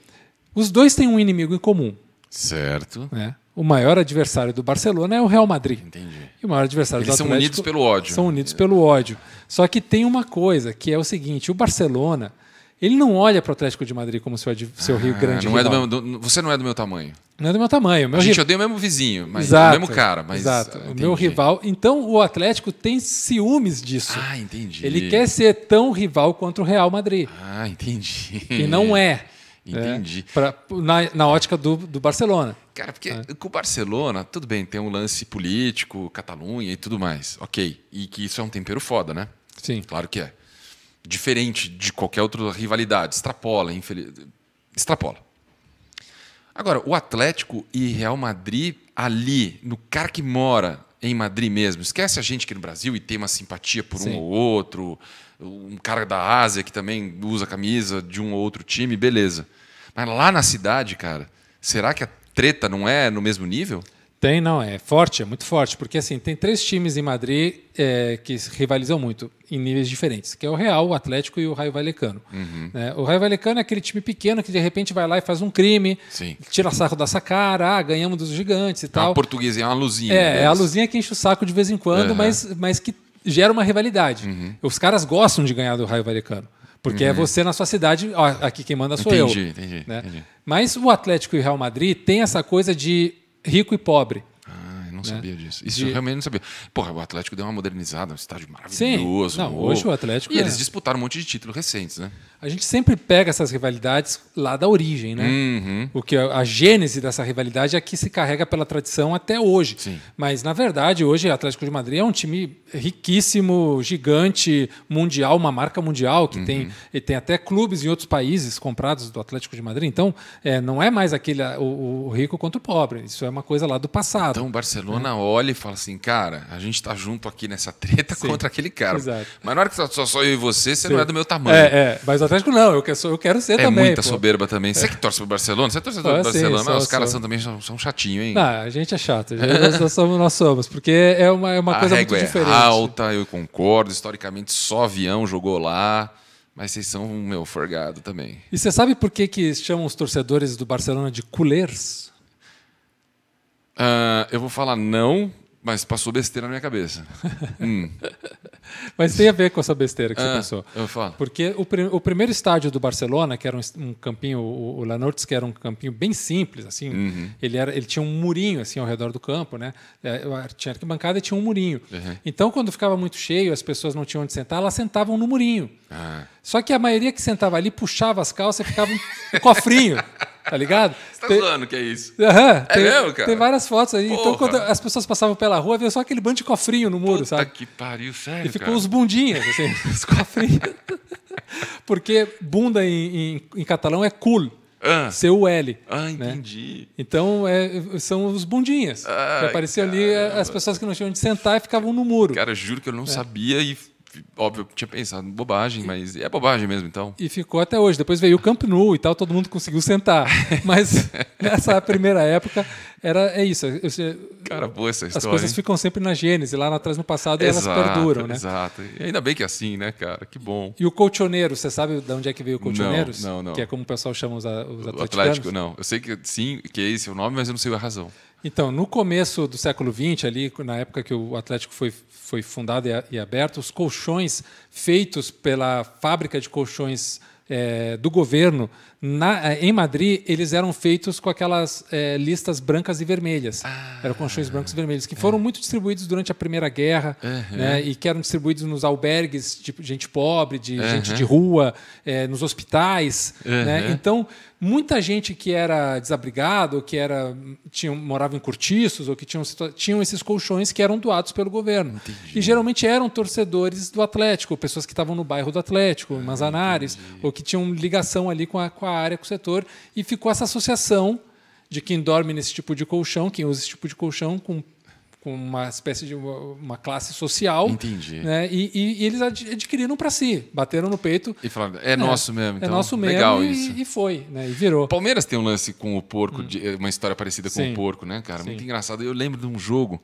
Os dois têm um inimigo em comum. Certo. Né? O maior adversário do Barcelona é o Real Madrid. Entendi. E o maior adversário do Atlético... Eles são unidos pelo ódio. São unidos pelo ódio. Só que tem uma coisa, que é o seguinte, o Barcelona ele não olha para o Atlético de Madrid como seu Rio Grande não rival. você não é do meu tamanho. Não é do meu tamanho. A gente odeia o mesmo vizinho, mas exato, o mesmo cara. Mas, exato, o meu rival. Então, o Atlético tem ciúmes disso. Entendi. Ele quer ser tão rival quanto o Real Madrid. Entendi. E não é. Entendi. Na ótica do Barcelona. Cara, porque com o Barcelona, tudo bem, tem um lance político, Catalunha e tudo mais. Ok. E que isso é um tempero foda, né? Sim. Claro que é. Diferente de qualquer outra rivalidade. Extrapola. Agora, o Atlético e Real Madrid, ali, no cara que mora em Madrid mesmo, esquece a gente aqui no Brasil e tem uma simpatia por um ou outro, um cara da Ásia que também usa a camisa de um ou outro time, beleza. Mas lá na cidade, cara, será que a treta não é no mesmo nível? Tem, não, é forte, é muito forte, porque assim, tem 3 times em Madrid que rivalizam muito, em níveis diferentes, que é o Real, o Atlético e o Rayo Vallecano. O Rayo Vallecano é aquele time pequeno que de repente vai lá e faz um crime, tira sarro da sua cara, ganhamos dos gigantes e tal. Uma portuguesinha, uma luzinha. É a luzinha que enche o saco de vez em quando, mas que gera uma rivalidade. Os caras gostam de ganhar do Rayo Vallecano. Porque é você na sua cidade, ó, aqui quem manda sou eu. Entendi. Mas o Atlético e o Real Madrid tem essa coisa de rico e pobre. Eu não sabia disso. Isso eu realmente não sabia. Porra, o Atlético deu uma modernizada, um estádio maravilhoso. Sim. Não, hoje o Atlético... E eles disputaram um monte de títulos recentes, né? A gente sempre pega essas rivalidades lá da origem, né? O que a gênese dessa rivalidade é que se carrega pela tradição até hoje. Sim. Mas, na verdade, hoje o Atlético de Madrid é um time riquíssimo, gigante, mundial, uma marca mundial, que tem até clubes em outros países comprados do Atlético de Madrid. Então, não é mais aquele o rico contra o pobre. Isso é uma coisa lá do passado. Então, o Barcelona olha e fala assim, cara, a gente tá junto aqui nessa treta contra aquele cara. Exato. Mas na hora que só eu e você não é do meu tamanho. Mas o Atlético não, eu quero ser também. É muita soberba também. Você que torce pro Barcelona? Você é torcedor do Barcelona? Mas os caras também são chatinhos, hein? Não, a gente é chato. Nós somos, porque é uma coisa muito diferente. A régua é alta, eu concordo. Historicamente, só avião jogou lá. Mas vocês são, forgado também. E você sabe por que chamam os torcedores do Barcelona de culers? Eu vou falar não, mas passou besteira na minha cabeça. Mas tem a ver com essa besteira que você pensou. Eu falo. Porque o primeiro estádio do Barcelona, que era um campinho, o Lanortes, que era um campinho bem simples, assim, ele tinha um murinho assim ao redor do campo, né? Tinha arquibancada e tinha um murinho. Então, quando ficava muito cheio, as pessoas não tinham onde sentar, elas sentavam no murinho. Só que a maioria que sentava ali puxava as calças e ficava um cofrinho. Tá ligado? Você tá zoando que é isso? Mesmo, cara? Tem várias fotos aí. Porra. Então, quando as pessoas passavam pela rua, havia só aquele bando de cofrinho no muro, sabe? Puta que pariu, sério, E ficou os bundinhas, assim, os cofrinhos. Porque bunda em catalão é cul. C-U-L. Entendi. Né? Então, são os bundinhas. Que apareciam ali as pessoas que não tinham onde sentar e ficavam no muro. Cara, juro que eu não sabia e... Óbvio, eu tinha pensado, bobagem, mas é bobagem mesmo, então. E ficou até hoje. Depois veio o Camp Nou e tal, todo mundo conseguiu sentar. Mas nessa primeira época, é isso. Cara, boa essa história. As coisas ficam sempre na gênese, lá atrás no passado, e elas perduram, né? Exato. E ainda bem que é assim, né, cara? Que bom. E o colchoneiro, você sabe de onde é que veio o colchoneiros? Não. Que é como o pessoal chama os atleticanos? O Atlético, não. Eu sei que sim, que é esse o nome, mas eu não sei a razão. Então, no começo do século XX, ali, na época que o Atlético foi fundado e aberto, os colchões feitos pela fábrica de colchões do governo em Madrid, eles eram feitos com aquelas listas brancas e vermelhas. Eram colchões brancos e vermelhos, que foram muito distribuídos durante a Primeira Guerra, né, e que eram distribuídos nos albergues de gente pobre, de gente de rua, nos hospitais. Né? Então, muita gente que era desabrigado, ou que morava em cortiços, ou que tinham esses colchões que eram doados pelo governo. Entendi. E geralmente eram torcedores do Atlético, pessoas que estavam no bairro do Atlético, em Manzanares, ou que tinham ligação ali com a área, com o setor, e ficou essa associação de quem dorme nesse tipo de colchão, quem usa esse tipo de colchão com uma espécie de uma classe social. Entendi. Né? E eles adquiriram para si, bateram no peito. E falaram, nosso mesmo. Então, é nosso mesmo. Legal isso. E foi, né? E virou. Palmeiras tem um lance com o porco, uma história parecida com o porco, né, cara? Sim. Muito engraçado. Eu lembro de um jogo.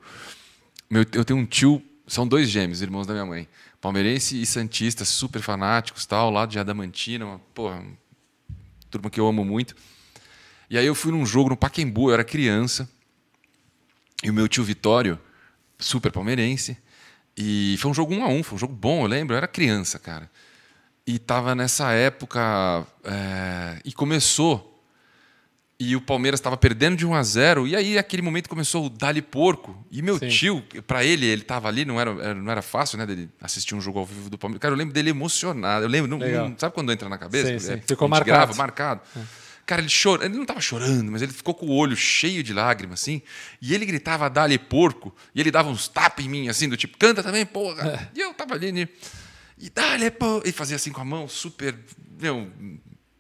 Eu tenho um tio, são 2 gêmeos, irmãos da minha mãe. Palmeirense e santista, super fanáticos, tal, lá de Adamantina, uma turma que eu amo muito. E aí eu fui num jogo no Pacaembu, eu era criança. E o meu tio Vitório, super palmeirense, e foi um jogo 1-1, foi um jogo bom, eu lembro, eu era criança, cara. E estava nessa época e começou. E o Palmeiras estava perdendo de 1-0. E aí, aquele momento, começou o Dali Porco. E meu tio, para ele estava ali, não era fácil, né, dele assistir um jogo ao vivo do Palmeiras. Cara, eu lembro dele emocionado. Eu lembro, sabe quando entra na cabeça? Sim. Ficou marcado. Marcado. Cara, ele não estava chorando, mas ele ficou com o olho cheio de lágrimas, assim. E ele gritava Dali Porco. E ele dava uns tapas em mim, assim, do tipo, canta também, porra. E eu tava ali, né? E Dali Porco. E fazia assim com a mão, super...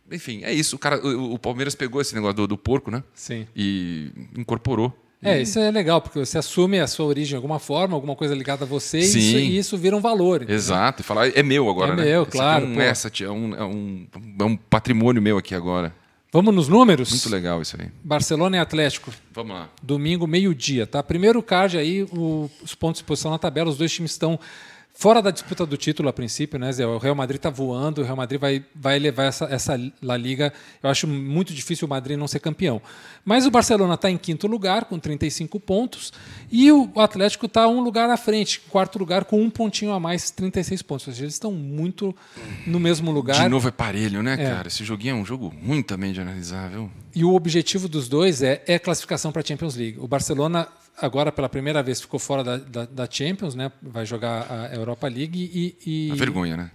Enfim, é isso. O Palmeiras pegou esse negócio do porco, né? Sim. E incorporou. Isso é legal, porque você assume a sua origem de alguma forma, alguma coisa ligada a você, e isso vira um valor. Entendeu? Exato. E falar, é meu agora, né? É meu, claro. É um patrimônio meu aqui agora. Vamos nos números? Muito legal isso aí. Barcelona e Atlético. Vamos lá. Domingo, meio-dia, tá? Primeiro card aí, os pontos de posição na tabela, os dois times estão fora da disputa do título a princípio, né, Zé? O Real Madrid está voando, o Real Madrid vai levar essa La Liga. Eu acho muito difícil o Madrid não ser campeão. Mas o Barcelona está em quinto lugar, com 35 pontos, e o Atlético está um lugar à frente, quarto lugar, com um pontinho a mais, 36 pontos. Ou seja, eles estão muito no mesmo lugar. De novo é parelho, né, cara? Esse joguinho é um jogo ruim também de analisar, viu? E o objetivo dos dois é classificação para a Champions League. O Barcelona agora, pela primeira vez, ficou fora da Champions, né? Vai jogar a Europa League e... Uma vergonha, né?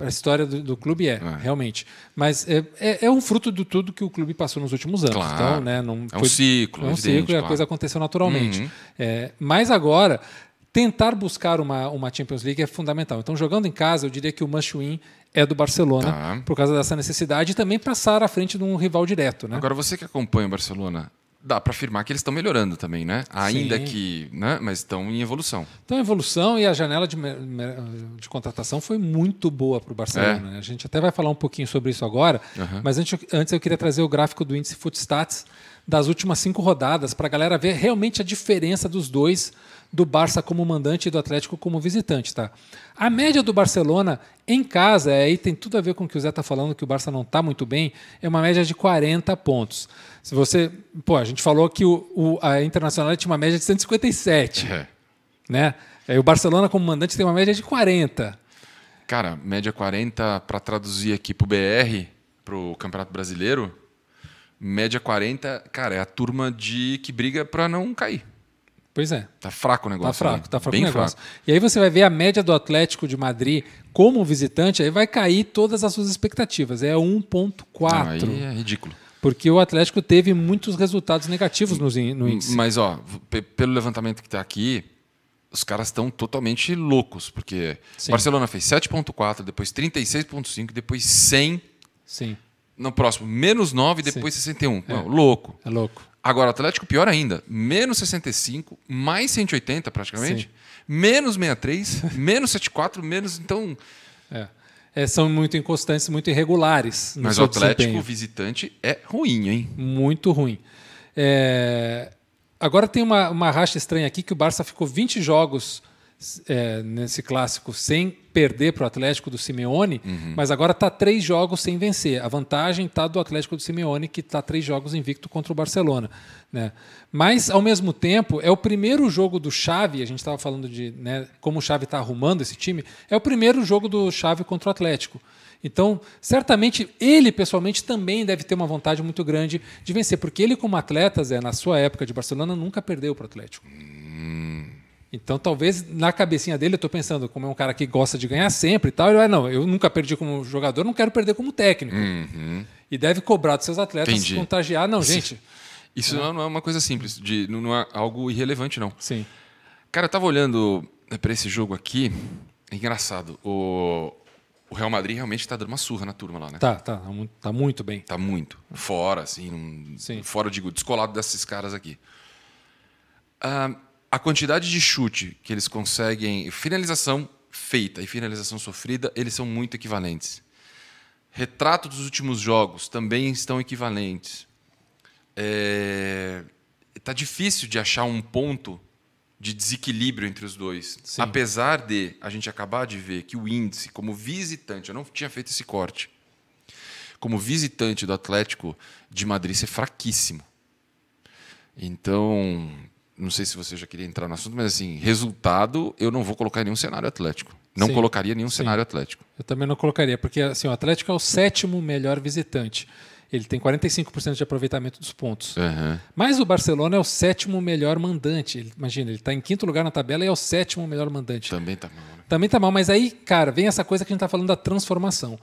A história do clube realmente. Mas é um fruto de tudo que o clube passou nos últimos anos. Claro. Então, né, um ciclo, um ciclo e a coisa aconteceu naturalmente. Uhum. Mas agora, tentar buscar uma Champions League é fundamental. Então, jogando em casa, eu diria que o must-win é do Barcelona, por causa dessa necessidade e também passar à frente de um rival direto. Né? Agora, você que acompanha o Barcelona... Dá para afirmar que eles estão melhorando também, né? Ainda que... Né? Mas estão em evolução. Estão em evolução e a janela de contratação foi muito boa para o Barcelona. Né? A gente até vai falar um pouquinho sobre isso agora, mas antes eu queria trazer o gráfico do índice Footstats das últimas 5 rodadas para a galera ver realmente a diferença dos dois, do Barça como mandante e do Atlético como visitante. Tá? A média do Barcelona em casa, aí tem tudo a ver com o que o Zé está falando, que o Barça não está muito bem, é uma média de 40 pontos. Se você, a gente falou que a Internacional tinha uma média de 157. Né? O Barcelona como mandante tem uma média de 40. Cara, média 40, para traduzir aqui para o BR, para o Campeonato Brasileiro, média 40, cara, é a turma que briga para não cair. Pois é. Tá fraco o negócio. Tá fraco o negócio. E aí você vai ver a média do Atlético de Madrid como visitante, aí vai cair todas as suas expectativas. É 1,4. Aí é ridículo. Porque o Atlético teve muitos resultados negativos no índice. Mas, pelo levantamento que está aqui, os caras estão totalmente loucos. Porque o Barcelona fez 7,4, depois 36,5, depois 100. Sim. No próximo, menos 9, depois 61. Não, louco. É louco. Agora, o Atlético, pior ainda. Menos 65, mais 180 praticamente. Menos 63, menos 74, menos... Então... são muito inconstantes, muito irregulares. Mas o Atlético visitante é ruim, hein? Muito ruim. Agora tem uma racha estranha aqui que o Barça ficou 20 jogos nesse clássico sem perder para o Atlético do Simeone, mas agora está 3 jogos sem vencer. A vantagem está do Atlético do Simeone, que está 3 jogos invicto contra o Barcelona. Né? Mas, ao mesmo tempo, é o primeiro jogo do Xavi, a gente estava falando de como o Xavi está arrumando esse time, é o primeiro jogo do Xavi contra o Atlético. Então, certamente, ele pessoalmente também deve ter uma vontade muito grande de vencer, porque ele, como atleta, Zé, na sua época de Barcelona, nunca perdeu para o Atlético. Então, talvez, na cabecinha dele, eu estou pensando, como é um cara que gosta de ganhar sempre e tal, ele vai, não, eu nunca perdi como jogador, não quero perder como técnico. E deve cobrar dos seus atletas, contagiar. Não, gente... Isso não é uma coisa simples, não é algo irrelevante, não. Sim. Cara, eu estava olhando para esse jogo aqui, é engraçado, o Real Madrid realmente está dando uma surra na turma lá, né? Tá muito bem. Tá muito. Fora, assim, fora, digo, descolado desses caras aqui. A quantidade de chute que eles conseguem, finalização feita e finalização sofrida, eles são muito equivalentes. Retrato dos últimos jogos também estão equivalentes. Tá difícil de achar um ponto de desequilíbrio entre os dois. Sim. Apesar de a gente acabar de ver que o índice, como visitante, eu não tinha feito esse corte, como visitante do Atlético de Madrid ser fraquíssimo. Então... Não sei se você já queria entrar no assunto, mas assim, resultado, eu não vou colocar em nenhum cenário Atlético. Não Sim. colocaria nenhum Sim. cenário Atlético. Eu também não colocaria, porque assim, o Atlético é o 7º melhor visitante. Ele tem 45% de aproveitamento dos pontos. Uhum. Mas o Barcelona é o 7º melhor mandante. Imagina, ele está em 5º lugar na tabela e é o 7º melhor mandante. Também tá mal, né? Também tá mal, mas aí, cara, vem essa coisa que a gente está falando da transformação.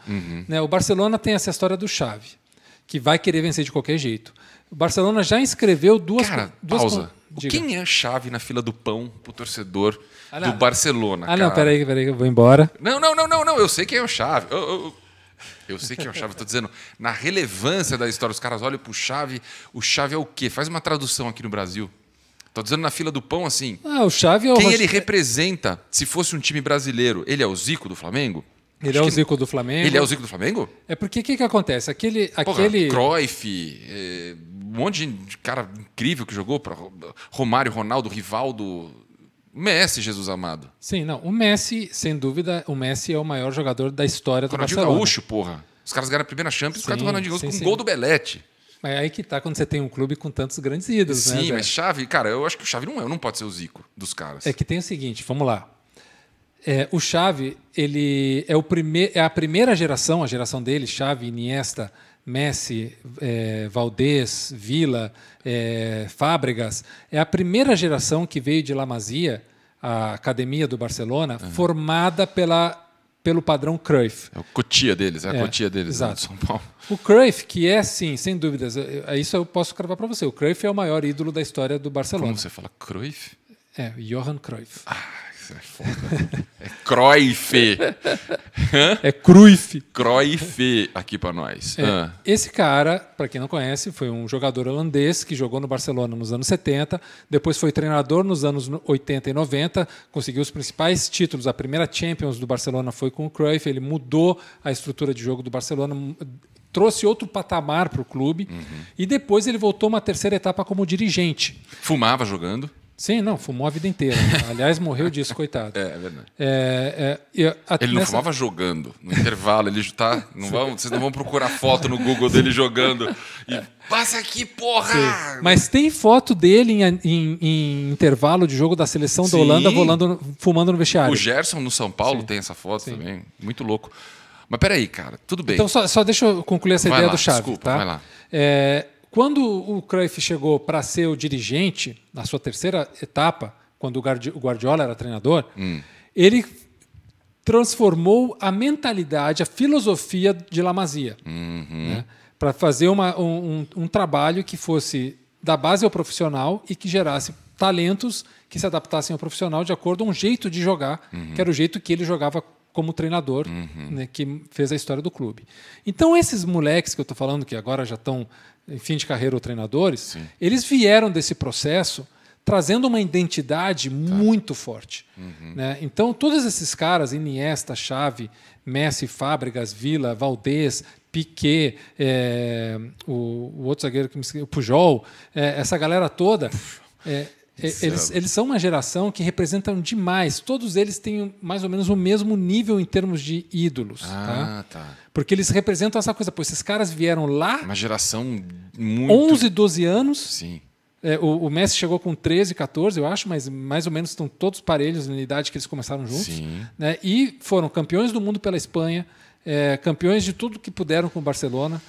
Né? O Barcelona tem essa história do Xavi, que vai querer vencer de qualquer jeito. O Barcelona já inscreveu duas... Cara, duas pausa. Diga. Quem é a chave na fila do pão pro torcedor não. do Barcelona, Ah, cara? não, peraí, eu vou embora. Não. Eu sei quem é o chave. Eu sei quem é o chave. Estou dizendo, na relevância da história, os caras olham pro chave. O chave é o quê? Faz uma tradução aqui no Brasil. Estou dizendo na fila do pão assim. Ah, o Xavi é o... Quem ele representa, se fosse um time brasileiro, ele é o Zico do Flamengo? Ele é o Zico do Flamengo. Ele é o Zico do Flamengo? É porque o que acontece? Aquele... Cruyff, um monte de cara incrível que jogou, para Romário, Ronaldo, Rivaldo, Messi, Jesus amado. Sim, não. O Messi, sem dúvida, o Messi é o maior jogador da história do Ronaldinho Barcelona. Gaúcho, porra. Os caras ganharam a primeira Champions por causa do Ronaldinho Gaúcho com sim. um gol do Belete. Mas aí que tá quando você tem um clube com tantos grandes ídolos, né? Sim, Zé? mas Xavi, cara, eu acho que o Xavi não pode ser o Zico dos caras. É que tem o seguinte, vamos lá. O Xavi, ele é a primeira geração, a geração dele, Xavi, Iniesta, Messi, Valdés, Villa, Fábregas, é a primeira geração que veio de La Masia, a academia do Barcelona, formada pelo padrão Cruyff. É o Cotia deles, a Cotia deles, exato. Né, de São Paulo. O Cruyff, que é, sim, sem dúvidas, isso eu posso cravar para você, o Cruyff é o maior ídolo da história do Barcelona. Como você fala? Cruyff? Johan Cruyff. Isso é foda. É Cruyff. É Cruyff. Cruyff aqui para nós. Esse cara, para quem não conhece, foi um jogador holandês que jogou no Barcelona nos anos 70, depois foi treinador nos anos 80 e 90, conseguiu os principais títulos. A primeira Champions do Barcelona foi com o Cruyff, ele mudou a estrutura de jogo do Barcelona, trouxe outro patamar para o clube e depois ele voltou uma terceira etapa como dirigente. Fumava jogando. Sim, não, fumou a vida inteira. Aliás, morreu disso, coitado. É verdade. Ele não fumava jogando. No intervalo, ele tá. Vocês não vão procurar foto no Google dele jogando. E passa aqui, porra! Sim. Mas tem foto dele em intervalo de jogo da seleção da Holanda fumando no vestiário. O Gerson no São Paulo tem essa foto também. Muito louco. Mas peraí, cara, tudo bem. Então, só deixa eu concluir essa ideia do Xavi. Desculpa, tá? vai lá. Quando o Cruyff chegou para ser o dirigente, na sua terceira etapa, quando o Guardiola era treinador, ele transformou a mentalidade, a filosofia de La Masia, né, para fazer um trabalho que fosse da base ao profissional e que gerasse talentos que se adaptassem ao profissional de acordo com um jeito de jogar, que era o jeito que ele jogava como treinador, né, que fez a história do clube. Então, esses moleques que eu estou falando, que agora já estão em fim de carreira ou treinadores, eles vieram desse processo trazendo uma identidade muito forte. Né? Então, todos esses caras, Iniesta, Xavi, Messi, Fábregas, Villa, Valdés, Piqué, o outro zagueiro que me esqueci, o Pujol, essa galera toda... Eles são uma geração que representam demais. Todos eles têm mais ou menos o mesmo nível em termos de ídolos. Tá? Porque eles representam essa coisa. Pô, esses caras vieram lá... Uma geração muito... 11, 12 anos. Sim. O Messi chegou com 13, 14, eu acho, mas mais ou menos estão todos parelhos na idade que eles começaram juntos. Sim. Né? E foram campeões do mundo pela Espanha, campeões de tudo que puderam com o Barcelona.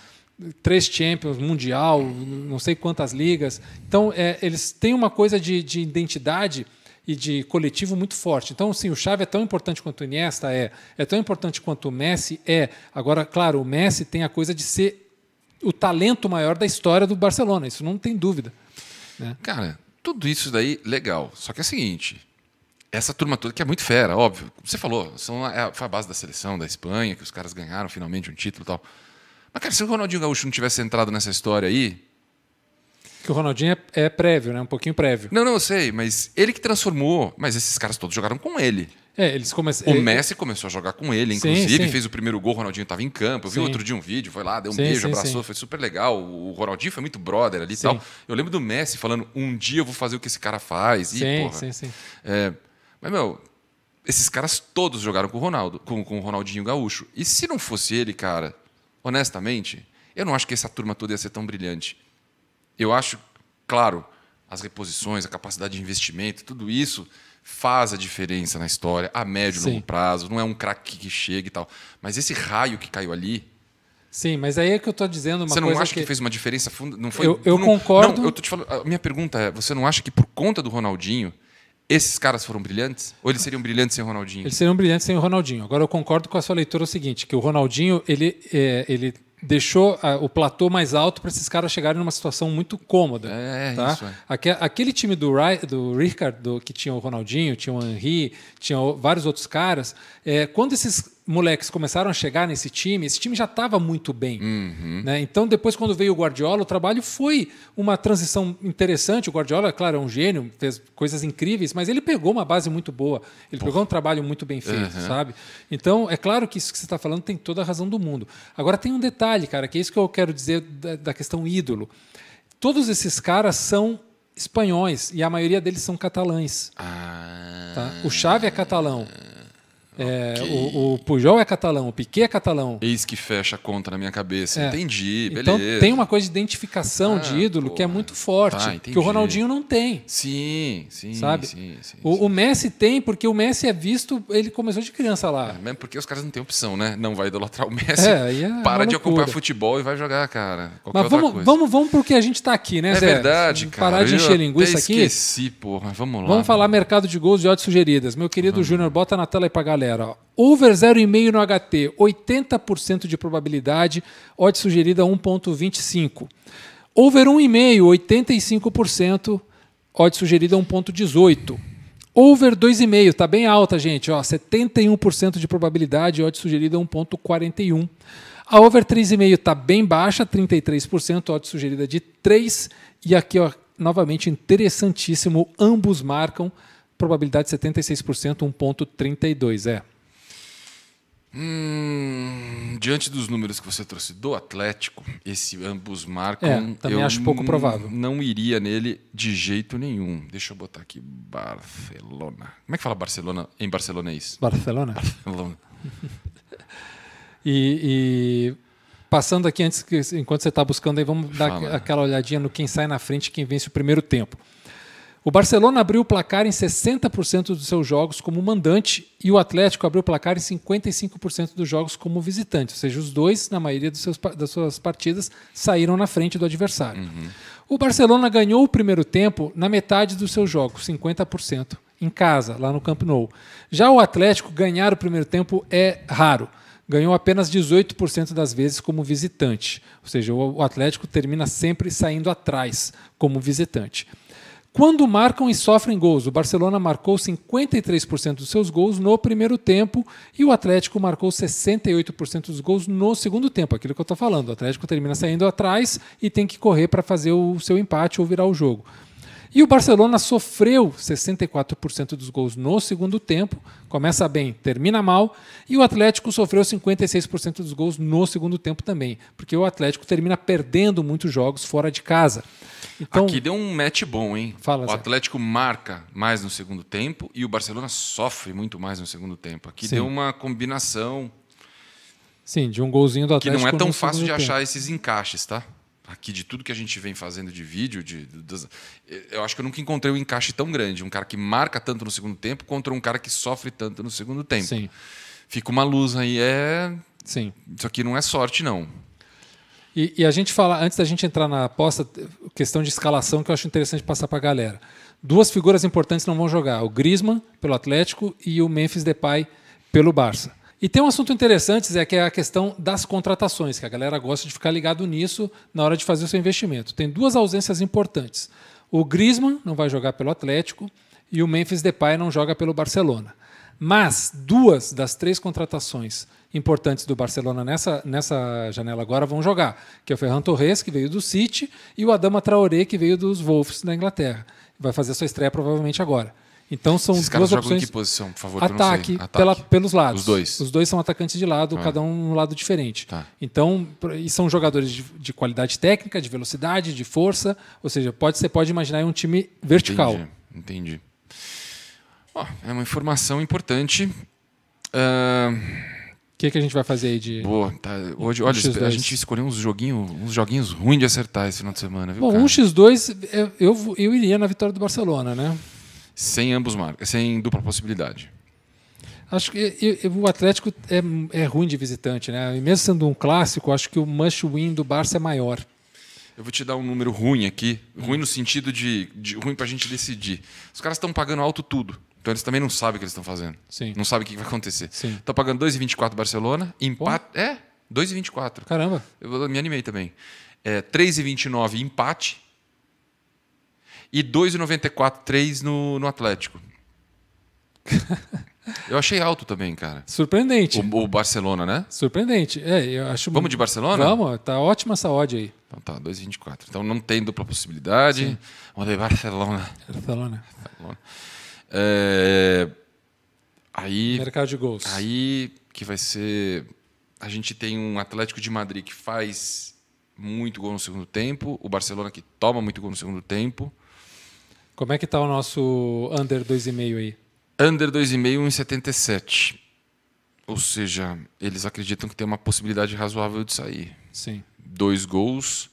3 Champions, Mundial, não sei quantas ligas. Então, eles têm uma coisa de identidade e de coletivo muito forte. Então, sim, o Xavi é tão importante quanto o Iniesta, é tão importante quanto o Messi, Agora, claro, o Messi tem a coisa de ser o talento maior da história do Barcelona, isso não tem dúvida. Né? Cara, tudo isso daí, legal. Só que é o seguinte, essa turma toda que é muito fera, óbvio. Você falou, foi a base da seleção da Espanha, que os caras ganharam finalmente um título e tal. Mas, cara, se o Ronaldinho Gaúcho não tivesse entrado nessa história aí... Que o Ronaldinho é prévio, né? Um pouquinho prévio. Não, eu sei, mas ele que transformou. Mas esses caras todos jogaram com ele. Eles começaram... O Messi começou a jogar com ele, inclusive, fez o primeiro gol, o Ronaldinho estava em campo. Eu vi outro dia um vídeo, foi lá, deu um beijo, abraçou, foi super legal. O Ronaldinho foi muito brother ali e tal. Eu lembro do Messi falando, um dia eu vou fazer o que esse cara faz. Sim. Mas, esses caras todos jogaram com o Ronaldo, com o Ronaldinho Gaúcho. E se não fosse ele, cara... Honestamente, eu não acho que essa turma toda ia ser tão brilhante. Eu acho, claro, as reposições, a capacidade de investimento, tudo isso faz a diferença na história, a médio e longo prazo. Não é um craque que chega e tal. Mas esse raio que caiu ali... Sim, mas aí é que eu estou dizendo uma coisa. Você não acha que fez uma diferença funda? Não foi? Eu concordo. Não, eu tô te falando. A minha pergunta é: você não acha que por conta do Ronaldinho esses caras foram brilhantes? Ou eles seriam brilhantes sem o Ronaldinho? Eles seriam brilhantes sem o Ronaldinho. Agora eu concordo com a sua leitura, o seguinte, que o Ronaldinho ele deixou o platô mais alto para esses caras chegarem numa situação muito cômoda. Tá? Isso. Aquele time do Rijkaard, que tinha o Ronaldinho, tinha o Henry, tinha vários outros caras, quando esses moleques começaram a chegar nesse time, esse time já estava muito bem. Né? Então, depois, quando veio o Guardiola, o trabalho foi uma transição interessante. O Guardiola, claro, é um gênio, fez coisas incríveis, mas ele pegou uma base muito boa. Ele pegou um trabalho muito bem feito, sabe? Então, é claro que isso que você está falando tem toda a razão do mundo. Agora, tem um detalhe, cara, que é isso que eu quero dizer da questão ídolo. Todos esses caras são espanhóis e a maioria deles são catalães. Tá? O Xavi é catalão. O Pujol é catalão, o Piqué é catalão. Eis que fecha a conta na minha cabeça. Entendi, beleza. Então tem uma coisa de identificação de ídolo que é muito forte, que o Ronaldinho não tem. Sim, sabe? Sim. O Messi tem, porque o Messi é visto, ele começou de criança lá. Mesmo porque os caras não têm opção, né? Não vai idolatrar o Messi, para de acompanhar futebol e vai jogar, cara. Mas vamos porque a gente está aqui, né, Zé? É verdade, cara. Parar de encher linguiça aqui. Esqueci, porra. Vamos lá. Vamos falar mercado de gols e odds sugeridas. Meu querido Júnior, bota na tela aí pra galera. Over 0,5 no HT, 80% de probabilidade, odd sugerida 1,25. Over 1,5, 85%, odd sugerida 1,18. Over 2,5, está bem alta, gente, 71% de probabilidade, odd sugerida 1,41. A over 3,5 está bem baixa, 33%, odd sugerida de 3. E aqui, novamente, interessantíssimo, ambos marcam, probabilidade 76%, 1,32. Diante dos números que você trouxe do Atlético, esse ambos marcam. Também acho pouco provável. Não iria nele de jeito nenhum. Deixa eu botar aqui Barcelona. Como é que fala Barcelona em barcelonês? Barcelona. Barcelona. E passando aqui, enquanto você está buscando aí, vamos dar aquela olhadinha no quem sai na frente e quem vence o primeiro tempo. O Barcelona abriu o placar em 60% dos seus jogos como mandante e o Atlético abriu o placar em 55% dos jogos como visitante. Ou seja, os dois, na maioria das suas partidas, saíram na frente do adversário. O Barcelona ganhou o primeiro tempo na metade dos seus jogos, 50%, em casa, lá no Camp Nou. Já o Atlético ganhar o primeiro tempo é raro. Ganhou apenas 18% das vezes como visitante. Ou seja, o Atlético termina sempre saindo atrás como visitante. Quando marcam e sofrem gols, o Barcelona marcou 53% dos seus gols no primeiro tempo e o Atlético marcou 68% dos gols no segundo tempo. Aquilo que eu estou falando, o Atlético termina saindo atrás e tem que correr para fazer o seu empate ou virar o jogo. E o Barcelona sofreu 64% dos gols no segundo tempo, começa bem, termina mal, e o Atlético sofreu 56% dos gols no segundo tempo também, porque o Atlético termina perdendo muitos jogos fora de casa. Então, aqui deu um match bom, hein? Fala, o Atlético marca mais no segundo tempo e o Barcelona sofre muito mais no segundo tempo. Aqui deu uma combinação. Sim, de um golzinho do Atlético. Que não é tão fácil de achar esses encaixes, tá? Aqui, de tudo que a gente vem fazendo de vídeo, eu acho que eu nunca encontrei um encaixe tão grande. Um cara que marca tanto no segundo tempo contra um cara que sofre tanto no segundo tempo. Sim. Fica uma luz aí. Sim. Isso aqui não é sorte, não. E a gente fala, antes da gente entrar na aposta, questão de escalação que eu acho interessante passar para a galera. Duas figuras importantes não vão jogar, o Griezmann pelo Atlético e o Memphis Depay pelo Barça. E tem um assunto interessante, Zé, que é a questão das contratações, que a galera gosta de ficar ligado nisso na hora de fazer o seu investimento. Tem duas ausências importantes. O Griezmann não vai jogar pelo Atlético e o Memphis Depay não joga pelo Barcelona. Mas duas das três contratações importantes do Barcelona nessa janela agora vão jogar, que é o Ferran Torres, que veio do City, e o Adama Traoré, que veio dos Wolves da Inglaterra. Vai fazer a sua estreia provavelmente agora. Então são Esses duas caras opções. Jogam em que posição, por favor? Ataque, pelos lados. Os dois. Os dois são atacantes de lado, cada um um lado diferente. Tá. Então, e são jogadores de qualidade técnica, de velocidade, de força. Ou seja, você pode imaginar um time vertical. Entendi. É uma informação importante. que a gente vai fazer aí de... Boa, tá. Hoje, olha, X2. a gente escolheu uns joguinhos ruins de acertar esse final de semana, viu, Bom, cara? 1x2, eu iria na vitória do Barcelona, né? Sem ambos marcas, sem dupla possibilidade. Acho que o Atlético é ruim de visitante, né? E mesmo sendo um clássico, acho que o must-win do Barça é maior. Eu vou te dar um número ruim aqui. Ruim no sentido de ruim pra gente decidir. Os caras estão pagando alto tudo. Então eles também não sabem o que eles estão fazendo. Sim. Não sabem o que vai acontecer. Sim. Estão pagando 2,24 Barcelona. Empate. 2,24. Caramba. Eu me animei também. 3,29 empate. E 2,94 3 no Atlético. Eu achei alto também, cara. Surpreendente. O Barcelona, né? Surpreendente. Eu acho. Vamos de Barcelona? Vamos, tá ótima essa odd aí. Então tá, 2,24. Então não tem dupla possibilidade. Sim. Vamos de Barcelona. Barcelona. Aí, Mercado de gols. aí que vai ser... A gente tem um Atlético de Madrid que faz muito gol no segundo tempo. O Barcelona que toma muito gol no segundo tempo. Como é que tá o nosso under 2,5 aí? Under 2,5, 1,77. Ou seja, eles acreditam que tem uma possibilidade razoável de sair. Sim. 2 gols.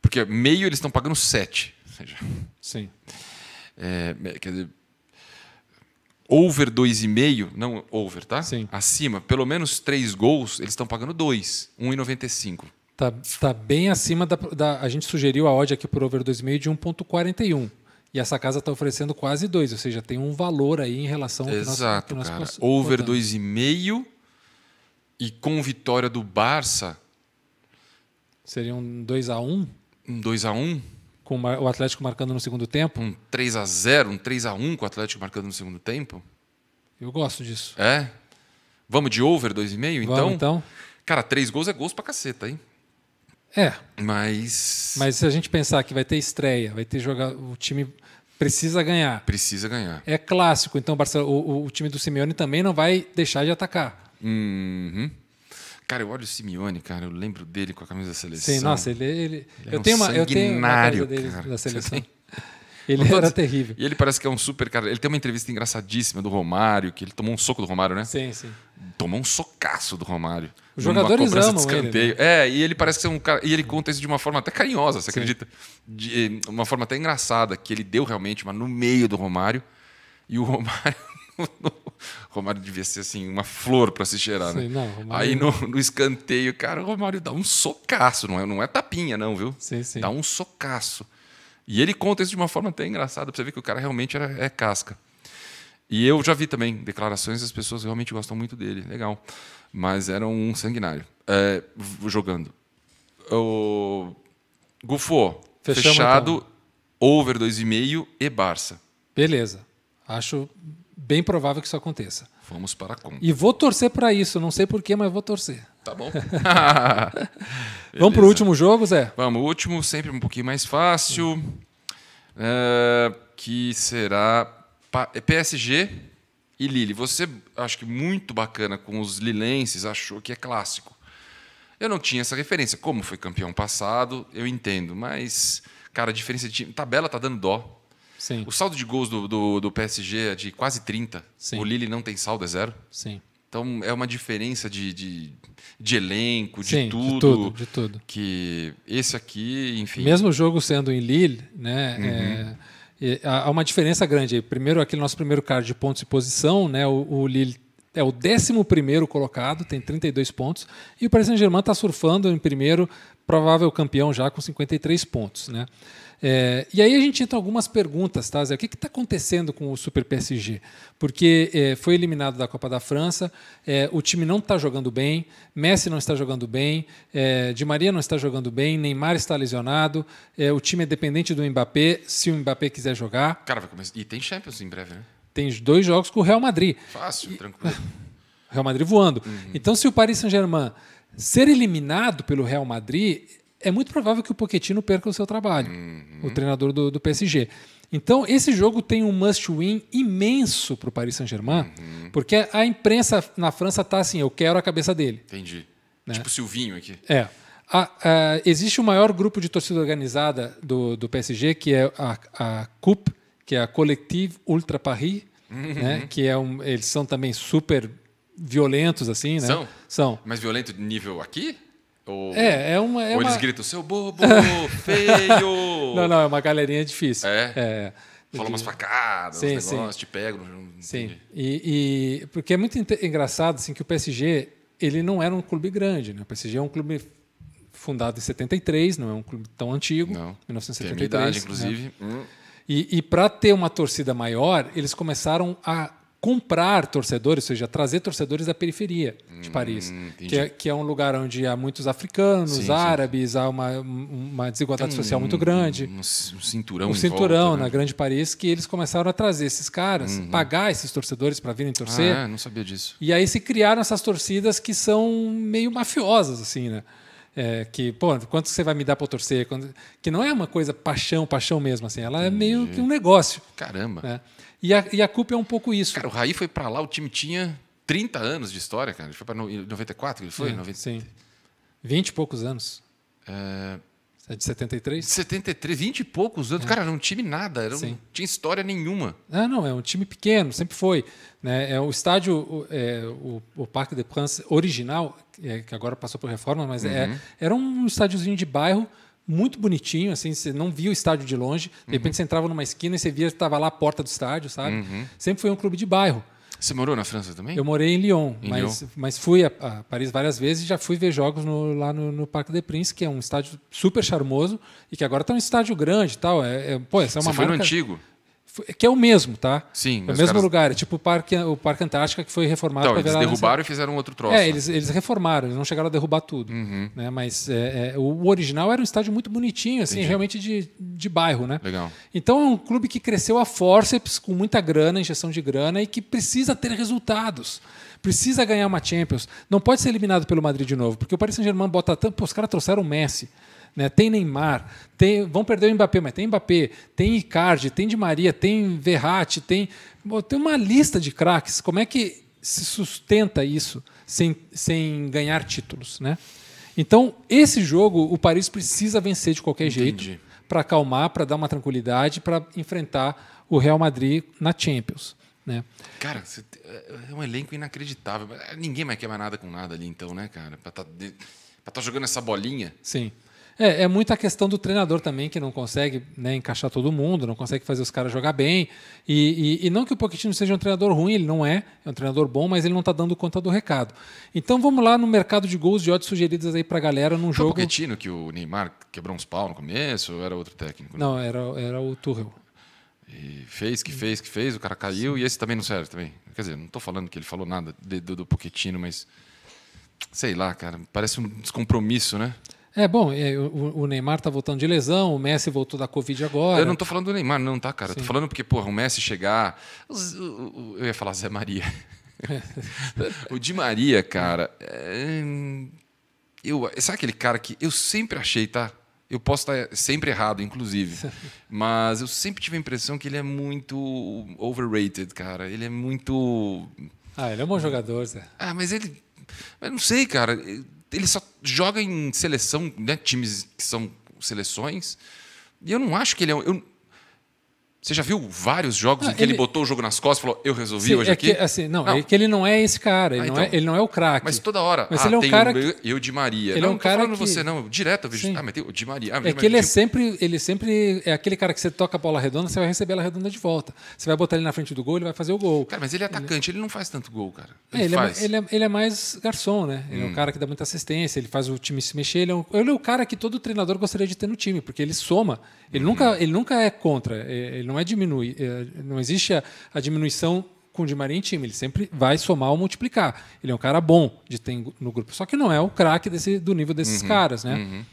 Porque meio eles estão pagando 7. Ou seja, Sim. quer dizer, over 2,5, não over, tá? Sim. Acima, pelo menos 3 gols, eles estão pagando 2, 1,95. Tá bem acima da. A gente sugeriu a odd aqui por over 2,5 de 1,41. E essa casa está oferecendo quase 2, ou seja, tem um valor aí em relação ao Exato, que nós cara. Over 2,5 e com vitória do Barça, seria um 2-1, um 2-1, com o Atlético marcando no segundo tempo. um 3-0, um 3-1 com o Atlético marcando no segundo tempo. Eu gosto disso. Vamos de over 2,5, então? Vamos, então. Cara, 3 gols é gols pra caceta, hein? Mas se a gente pensar que vai ter estreia, vai ter jogar, o time precisa ganhar. Precisa ganhar. É clássico, então o time do Simeone também não vai deixar de atacar. Uhum. Cara, eu olho o Simeone, cara, eu lembro dele com a camisa da seleção. Sim, nossa, ele eu tenho uma camisa dele cara. da seleção. Ele era terrível. E ele parece que é um super cara. Ele tem uma entrevista engraçadíssima do Romário, que ele tomou um soco do Romário, né? Sim, sim. Tomou um socaço do Romário. Os jogadores amam ele. Né? E ele parece ser um cara. E ele conta isso de uma forma até carinhosa, você acredita? De uma forma até engraçada, que ele deu realmente, mas no meio do Romário. E o Romário. O Romário devia ser assim, uma flor para se cheirar, sim, né? Não, Romário... Aí no escanteio, cara, o Romário dá um socaço, não é tapinha, não, viu? Sim, sim. Dá um socaço. E ele conta isso de uma forma até engraçada, para você ver que o cara realmente é casca. E eu já vi também declarações, as pessoas realmente gostam muito dele, legal. Mas era um sanguinário. Jogando. O Gufo, fechado, então. Over 2,5 e Barça. Beleza. Acho bem provável que isso aconteça. Vamos para a conta. E vou torcer para isso, não sei porquê, mas vou torcer. Tá bom. Vamos para o último jogo, Zé? Vamos, o último sempre um pouquinho mais fácil, que será PSG e Lille. Você, acho que muito bacana com os lilenses, achou que é clássico. Eu não tinha essa referência. Como foi campeão passado, eu entendo. Mas, cara, a diferença de time... Tabela tá dando dó. Sim. O saldo de gols do PSG é de quase 30. Sim. O Lille não tem saldo, é 0. Sim. Então, é uma diferença de elenco, Sim, tudo. De tudo. Que esse aqui, enfim... Mesmo o jogo sendo em Lille, né, há uma diferença grande. Primeiro, aquele nosso primeiro card de pontos e posição, né, o Lille é o 11º colocado, tem 32 pontos, e o Paris Saint-Germain está surfando em primeiro, provável campeão já com 53 pontos, né? E aí a gente entra em algumas perguntas, tá, Zé? O que está acontecendo com o Super PSG? Porque foi eliminado da Copa da França, o time não está jogando bem, Messi não está jogando bem, Di Maria não está jogando bem, Neymar está lesionado, o time é dependente do Mbappé, se o Mbappé quiser jogar. Cara, vai começar... E tem Champions em breve, né? Tem 2 jogos com o Real Madrid. Fácil, tranquilo. Real Madrid voando. Então, se o Paris Saint-Germain ser eliminado pelo Real Madrid, é muito provável que o Pochettino perca o seu trabalho, o treinador do PSG. Então, esse jogo tem um must-win imenso para o Paris Saint-Germain, porque a imprensa na França está assim, eu quero a cabeça dele. Entendi. Né? Tipo o Silvinho aqui. Existe o maior grupo de torcida organizada do PSG, que é a CUP, que é a Collective Ultra Paris, né? Que eles são também super violentos, assim, né? São. Mas violento nível aqui? Ou, ou eles gritam, seu bobo, feio! Não, é uma galerinha difícil. Rola umas facadas, uns negócios, te pegam. Sim, porque é muito engraçado assim, que o PSG ele não era um clube grande. Né? O PSG é um clube fundado em 73, não é um clube tão antigo, não. 1973. Tem a minha idade, inclusive. Né? E para ter uma torcida maior, eles começaram a comprar torcedores, ou seja, trazer torcedores da periferia de Paris, que é um lugar onde há muitos africanos, árabes, há uma desigualdade social muito grande. Um cinturão volta, na Grande Paris, que eles começaram a trazer esses caras, pagar esses torcedores para virem torcer. Não sabia disso. E aí se criaram essas torcidas que são meio mafiosas, assim, né? Que, quanto você vai me dar para torcer? Que não é uma coisa paixão mesmo, assim. Ela é meio que um negócio. Caramba. Né? E a Coupe é um pouco isso. Cara, o Raí foi para lá, o time tinha 30 anos de história, cara. Ele foi para 94, ele foi? Sim. 20 e poucos anos. É de 73? 73, 20 e poucos anos. Cara, era um time nada, não tinha história nenhuma. Não, é um time pequeno, sempre foi. Né? O estádio, o Parc des Princes original, que agora passou por reforma, mas era um estádiozinho de bairro, muito bonitinho, assim, você não via o estádio de longe, de repente você entrava numa esquina e você via que estava lá a porta do estádio, sabe? Sempre foi um clube de bairro. Você morou na França também? Eu morei em Lyon, mas fui a Paris várias vezes e já fui ver jogos lá no Parc des Princes, que é um estádio super charmoso e que agora está um estádio grande e tal. Essa é uma Você marca... foi no antigo? Que é o mesmo, tá? Sim. É o mesmo lugar. É tipo o Parque Antártica, que foi reformado. Então, eles derrubaram e fizeram outro troço. Eles reformaram, eles não chegaram a derrubar tudo. Né? Mas o original era um estádio muito bonitinho, assim, realmente de bairro. Né? Legal. Então é um clube que cresceu a forceps, com muita grana, injeção de grana, e que precisa ter resultados. Precisa ganhar uma Champions. Não pode ser eliminado pelo Madrid de novo, porque o Paris Saint-Germain bota tanto. Os caras trouxeram o Messi. Né? Tem Neymar, vão perder o Mbappé, mas tem Mbappé, tem Icardi, tem Di Maria, tem Verratti, tem uma lista de craques. Como é que se sustenta isso sem ganhar títulos? Né? Então, esse jogo, o Paris precisa vencer de qualquer jeito para acalmar, para dar uma tranquilidade, para enfrentar o Real Madrid na Champions. Né? Cara, é um elenco inacreditável. Ninguém mais quer mais nada com nada ali, então, né, cara? Para estar jogando essa bolinha. Sim. É muita a questão do treinador também, que não consegue, né, encaixar todo mundo, não consegue fazer os caras jogar bem. E não que o Pochettino seja um treinador ruim, ele não é um treinador bom, mas ele não está dando conta do recado. Então vamos lá no mercado de gols de odds sugeridas aí para a galera num jogo... Foi o Pochettino que o Neymar quebrou uns pau no começo ou era outro técnico? Não, era o Tuchel. E fez, o cara caiu. Sim. E esse também não serve também. Quer dizer, não estou falando que ele falou nada do Pochettino, mas sei lá, cara, parece um descompromisso, né? O Neymar tá voltando de lesão, o Messi voltou da Covid agora. Eu não tô falando do Neymar, não, tá, cara? Sim. Tô falando porque, o Messi chegar... Eu ia falar Zé Maria. O Di Maria, cara... Sabe aquele cara que eu sempre achei, tá? Eu posso estar sempre errado, inclusive. Mas eu sempre tive a impressão que ele é muito overrated, cara. Ele é muito... ele é um bom jogador, Zé. Mas ele... Mas não sei, cara... Ele só joga em seleção, né, times que são seleções. E eu não acho que ele é... Você já viu vários jogos em que ele botou o jogo nas costas e falou, eu resolvi hoje aqui? É que ele não é esse cara, ele não é o craque. Mas toda hora, mas ele é um cara eu Di Maria. Ele é um cara não tô falando você, não. Direto eu vejo, mas tem o Di Maria. Que ele sempre é aquele cara que você toca a bola redonda, você vai receber ela redonda de volta. Você vai botar ele na frente do gol, ele vai fazer o gol. Cara, mas ele é atacante, ele não faz tanto gol, cara. Ele é mais garçom, né? Ele é um cara que dá muita assistência, ele faz o time se mexer. Ele é o cara que todo treinador gostaria de ter no time, porque ele soma. Ele nunca é contra, ele não é diminui. Não existe a diminuição com o Di Maria em time, ele sempre vai somar ou multiplicar. Ele é um cara bom de ter no grupo, só que não é o craque do nível desses caras. Né?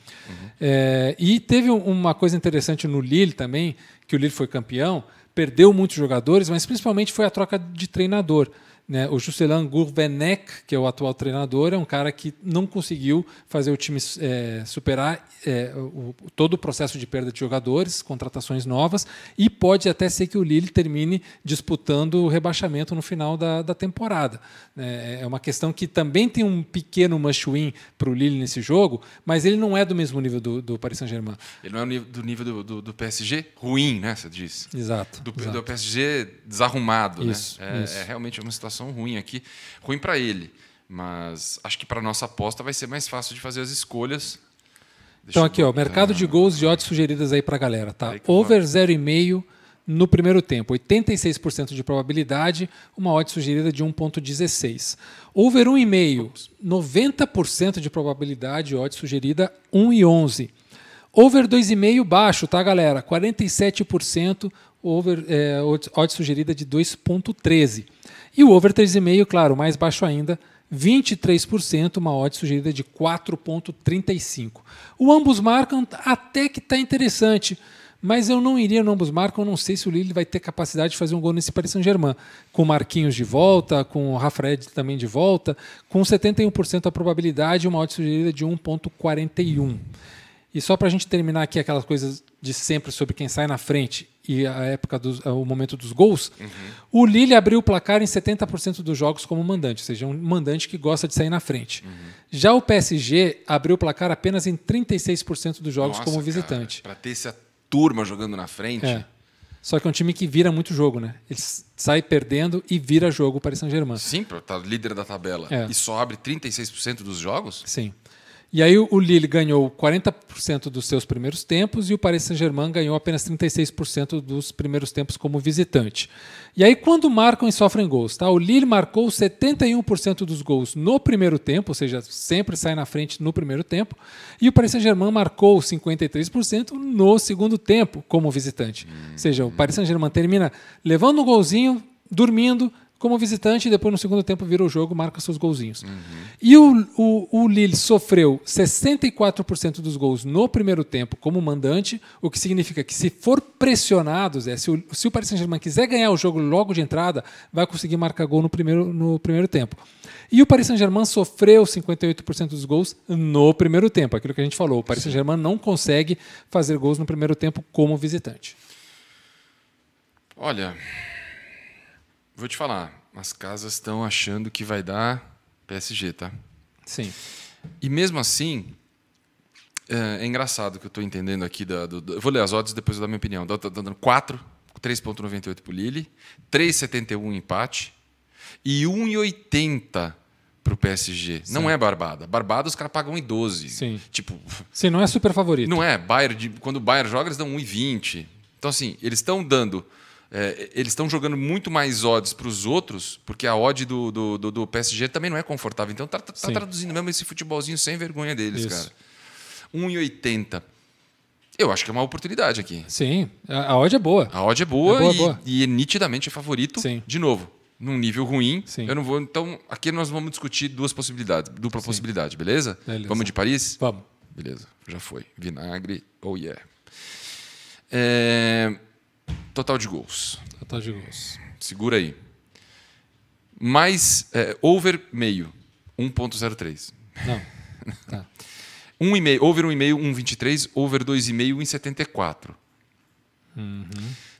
E teve uma coisa interessante no Lille também, que o Lille foi campeão, perdeu muitos jogadores, mas principalmente foi a troca de treinador. né? O Jocelyn Gourvenec, que é o atual treinador, é um cara que não conseguiu fazer o time superar todo o processo de perda de jogadores, contratações novas, e pode até ser que o Lille termine disputando o rebaixamento no final da temporada. É uma questão que também tem um pequeno must-win para o Lille nesse jogo, mas ele não é do mesmo nível do Paris Saint-Germain. Ele não é do nível do PSG? Ruim, né? Você disse. Exato. Do PSG desarrumado. Isso, né? isso. É realmente uma situação ruim aqui. Ruim para ele. Mas acho que para nossa aposta vai ser mais fácil de fazer as escolhas. Então aqui, mercado de gols e odds sugeridas aí para a galera. Tá? Over 0,5 no primeiro tempo. 86% de probabilidade, uma odd sugerida de 1,16. Over 1,5, 90% de probabilidade, odd sugerida 1,11. Over 2,5 baixo, tá, galera? 47%, odd sugerida de 2,13. E o over 3,5, claro, mais baixo ainda, 23%, uma odd sugerida de 4,35. O ambos marcam até que está interessante, mas eu não iria no ambos marcam, eu não sei se o Lille vai ter capacidade de fazer um gol nesse Paris Saint-Germain, com o Marquinhos de volta, com o Rafael também de volta, com 71% a probabilidade, uma odd sugerida de 1,41. E só para a gente terminar aqui aquelas coisas de sempre sobre quem sai na frente e o momento dos gols, o Lille abriu o placar em 70% dos jogos como mandante, ou seja, um mandante que gosta de sair na frente. Já o PSG abriu o placar apenas em 36% dos jogos como visitante. Para ter essa turma jogando na frente... Só que é um time que vira muito jogo, né? Ele sai perdendo e vira jogo para o Paris Saint-Germain. Sim, para estar líder da tabela. E só abre 36% dos jogos? Sim. E aí o Lille ganhou 40% dos seus primeiros tempos e o Paris Saint-Germain ganhou apenas 36% dos primeiros tempos como visitante. E aí quando marcam e sofrem gols, tá? O Lille marcou 71% dos gols no primeiro tempo, ou seja, sempre sai na frente no primeiro tempo, e o Paris Saint-Germain marcou 53% no segundo tempo como visitante. Ou seja, o Paris Saint-Germain termina levando um golzinho, dormindo, como visitante, e depois no segundo tempo vira o jogo, marca seus golzinhos. E o Lille sofreu 64% dos gols no primeiro tempo como mandante, o que significa que se for pressionado, Zé, se o Paris Saint-Germain quiser ganhar o jogo logo de entrada, vai conseguir marcar gol no primeiro tempo. E o Paris Saint-Germain sofreu 58% dos gols no primeiro tempo, aquilo que a gente falou. O Paris Saint-Germain não consegue fazer gols no primeiro tempo como visitante. Olha... Vou te falar, as casas estão achando que vai dar PSG, tá? Sim. E mesmo assim, é engraçado que eu estou entendendo aqui. Eu vou ler as odds e depois eu dar minha opinião. Estou dando 4, 3,98 para o Lille, 3,71 empate e 1,80 para o PSG. Sim. Não é Barbada. Barbada os caras pagam 1,12. Sim. Tipo, sim, não é super favorito. Não é. Quando o Bayern joga, eles dão 1,20. Então, assim, eles estão dando... eles estão jogando muito mais odds para os outros, porque a odd do PSG também não é confortável. Então tá traduzindo mesmo esse futebolzinho sem vergonha deles, cara. 1,80. Eu acho que é uma oportunidade aqui. Sim, a odd é boa. A odd é boa, e nitidamente é favorito. Sim. De novo, num nível ruim. Sim. Eu não vou. Então, aqui nós vamos discutir dupla possibilidade, beleza? Vamos de Paris? Vamos. Beleza, já foi. Vinagre, oh yeah. Total de gols. Total de gols. Segura aí. Mais over meio, 1,03. Não. Tá. 1,5, over 1,5, 1,23, over 2,5, 1,74.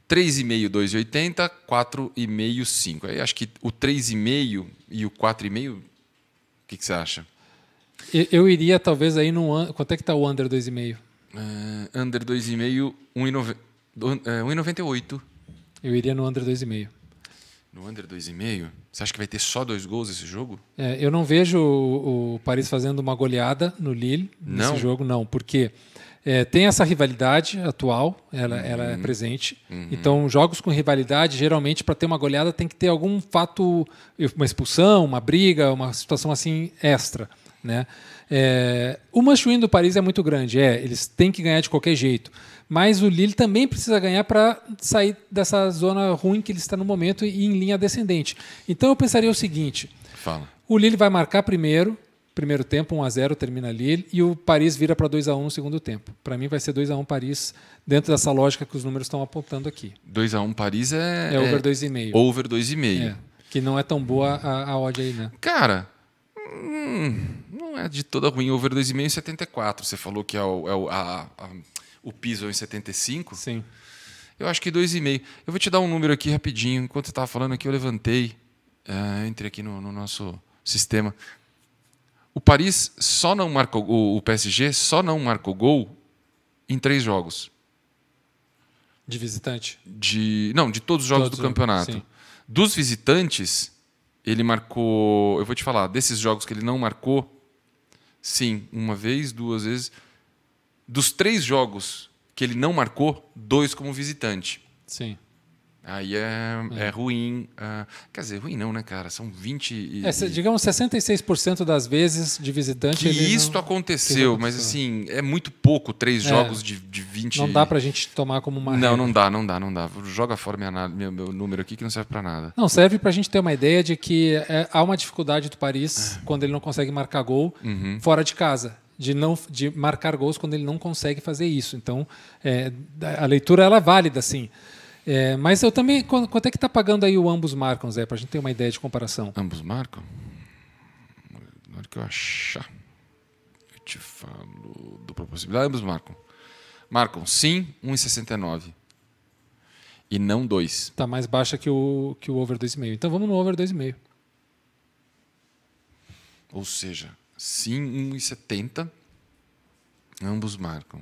3,5, 2,80, 4,5, 5. Aí acho que o 3,5 e o 4,5, o que você acha? Eu iria talvez aí no... Quanto é que está o under 2,5? Under 2,5, 1,98. Eu iria no under 2,5. No under 2,5? Você acha que vai ter só 2 gols esse jogo? Eu não vejo o Paris fazendo uma goleada no Lille nesse jogo, não. Porque tem essa rivalidade atual, ela é presente. Então, jogos com rivalidade, geralmente, para ter uma goleada, tem que ter algum fato, uma expulsão, uma briga, uma situação assim extra, né? O must-win do Paris é muito grande. Eles têm que ganhar de qualquer jeito. Mas o Lille também precisa ganhar para sair dessa zona ruim que ele está no momento e ir em linha descendente. Então eu pensaria o seguinte: Fala. O Lille vai marcar primeiro tempo, 1-0, termina Lille, e o Paris vira para 2-1 no segundo tempo. Para mim vai ser 2-1 Paris, dentro dessa lógica que os números estão apontando aqui. 2-1 Paris é over 2,5. Over 2,5. Que não é tão boa a odd aí, né? Cara, não é de toda ruim. Over 2,5 em 74. Você falou que o piso é em 75. Sim. Eu acho que 2,5. Eu vou te dar um número aqui rapidinho. Enquanto você estava falando aqui, eu levantei. Entrei aqui no nosso sistema. O Paris só não marcou. O PSG só não marcou gol em 3 jogos. De visitante? De todos os jogos do campeonato. Sim. Dos visitantes, ele marcou... Eu vou te falar, desses jogos que ele não marcou, sim, 1 vez, 2 vezes. Dos 3 jogos que ele não marcou, 2 como visitante. Sim. Aí é ruim. Quer dizer, ruim não, né, cara? São 20... digamos, 66% das vezes de visitante... Que isso aconteceu, mas assim, é muito pouco 3 jogos de 20... Não dá pra gente tomar como uma regra. Não dá. Joga fora meu número aqui que não serve pra nada. Não, serve pra gente ter uma ideia de que há uma dificuldade do Paris quando ele não consegue marcar gol fora de casa. De marcar gols quando ele não consegue fazer isso. Então, a leitura ela é válida, sim. Mas eu também... Quanto é que está pagando aí o ambos marcam, Zé? Para a gente ter uma ideia de comparação. Ambos marcam? Na hora que eu achar, eu te falo dupla possibilidade. Ambos marcam. Marcam, sim, 1,69. E não 2. Está mais baixa que o over 2,5. Então vamos no over 2,5. Ou seja, sim, 1,70. Ambos marcam.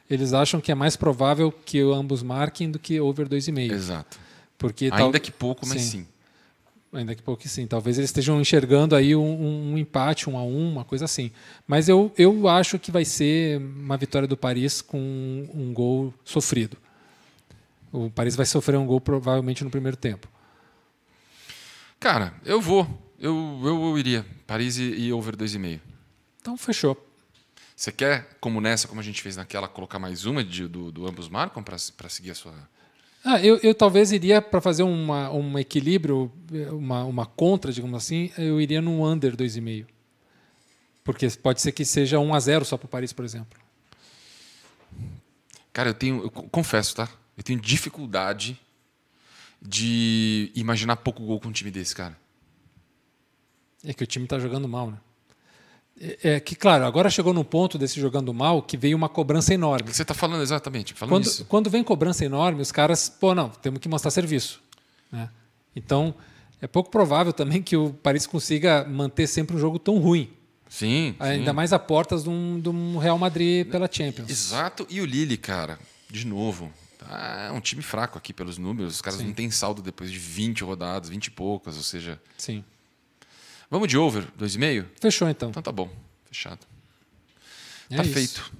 Eles acham que é mais provável que ambos marquem do que over 2,5. Exato. Porque ainda que pouco, mas sim. Ainda que pouco, sim. Talvez eles estejam enxergando aí um empate, 1-1, uma coisa assim. Mas eu acho que vai ser uma vitória do Paris com um gol sofrido. O Paris vai sofrer um gol provavelmente no primeiro tempo. Cara, eu vou. Eu iria. Paris e over 2,5. Então, fechou. Você quer, como a gente fez naquela, colocar mais uma do ambos marcam para seguir a sua... Eu talvez iria, para fazer um equilíbrio, uma contra, digamos assim, eu iria no under 2,5. Porque pode ser que seja 1-0 só para o Paris, por exemplo. Cara, eu confesso, tá? Eu tenho dificuldade de imaginar pouco gol com um time desse, cara. É que o time está jogando mal, né? Que, claro, agora chegou num ponto desse jogando mal que veio uma cobrança enorme. Você está falando exatamente, quando vem cobrança enorme, os caras, não, temos que mostrar serviço. Né? Então, é pouco provável também que o Paris consiga manter sempre um jogo tão ruim. Sim. Ainda mais a portas de um Real Madrid pela Champions. Exato. E o Lille, cara, de novo, é um time fraco aqui pelos números. Os caras não têm saldo depois de 20 rodadas, 20 e poucas, ou seja... Sim. Vamos de over, 2,5? Fechou, então. Então tá bom, fechado. Tá feito.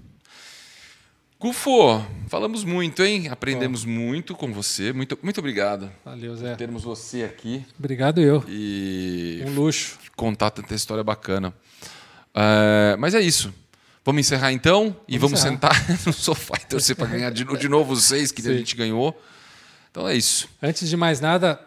Gufo, falamos muito, hein? Aprendemos muito com você. Muito, muito obrigado. Valeu, Zé. Por termos você aqui. Obrigado eu. E um luxo. Contar tanta história bacana. Mas é isso. Vamos encerrar então e vamos sentar no sofá e torcer para ganhar de novo os 6 que a gente ganhou. Então é isso. Antes de mais nada,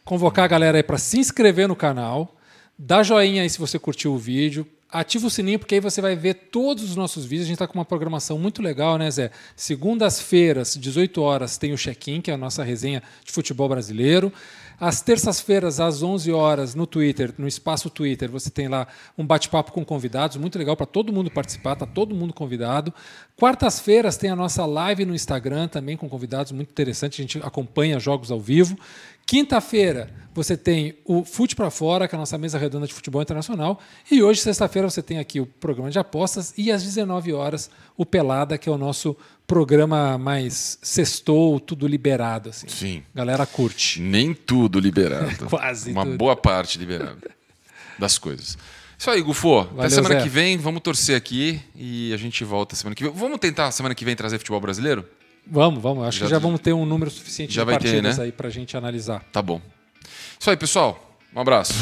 convocar a galera aí para se inscrever no canal. Dá joinha aí se você curtiu o vídeo. Ativa o sininho, porque aí você vai ver todos os nossos vídeos. A gente está com uma programação muito legal, né, Zé? Segundas-feiras, 18 horas, tem o Check-in, que é a nossa resenha de futebol brasileiro. Às terças-feiras, às 11 horas, no Twitter, no espaço Twitter, você tem lá um bate-papo com convidados, muito legal para todo mundo participar, está todo mundo convidado. Quartas-feiras tem a nossa live no Instagram, também com convidados, muito interessante, a gente acompanha jogos ao vivo. Quinta-feira, você tem o Fute para Fora, que é a nossa mesa redonda de futebol internacional. E hoje, sexta-feira, você tem aqui o programa de apostas. E às 19 horas, o Pelada, que é o nosso programa mais sextou, tudo liberado. Assim. Sim. Galera curte. Nem tudo liberado. Quase Uma tudo. boa parte liberada das coisas. Isso aí, Gufo. Até semana que vem, vamos torcer aqui e a gente volta semana que vem. Vamos tentar semana que vem trazer futebol brasileiro? Vamos. Acho que já vamos ter um número suficiente de partidas aí pra gente analisar. Tá bom. Isso aí, pessoal. Um abraço.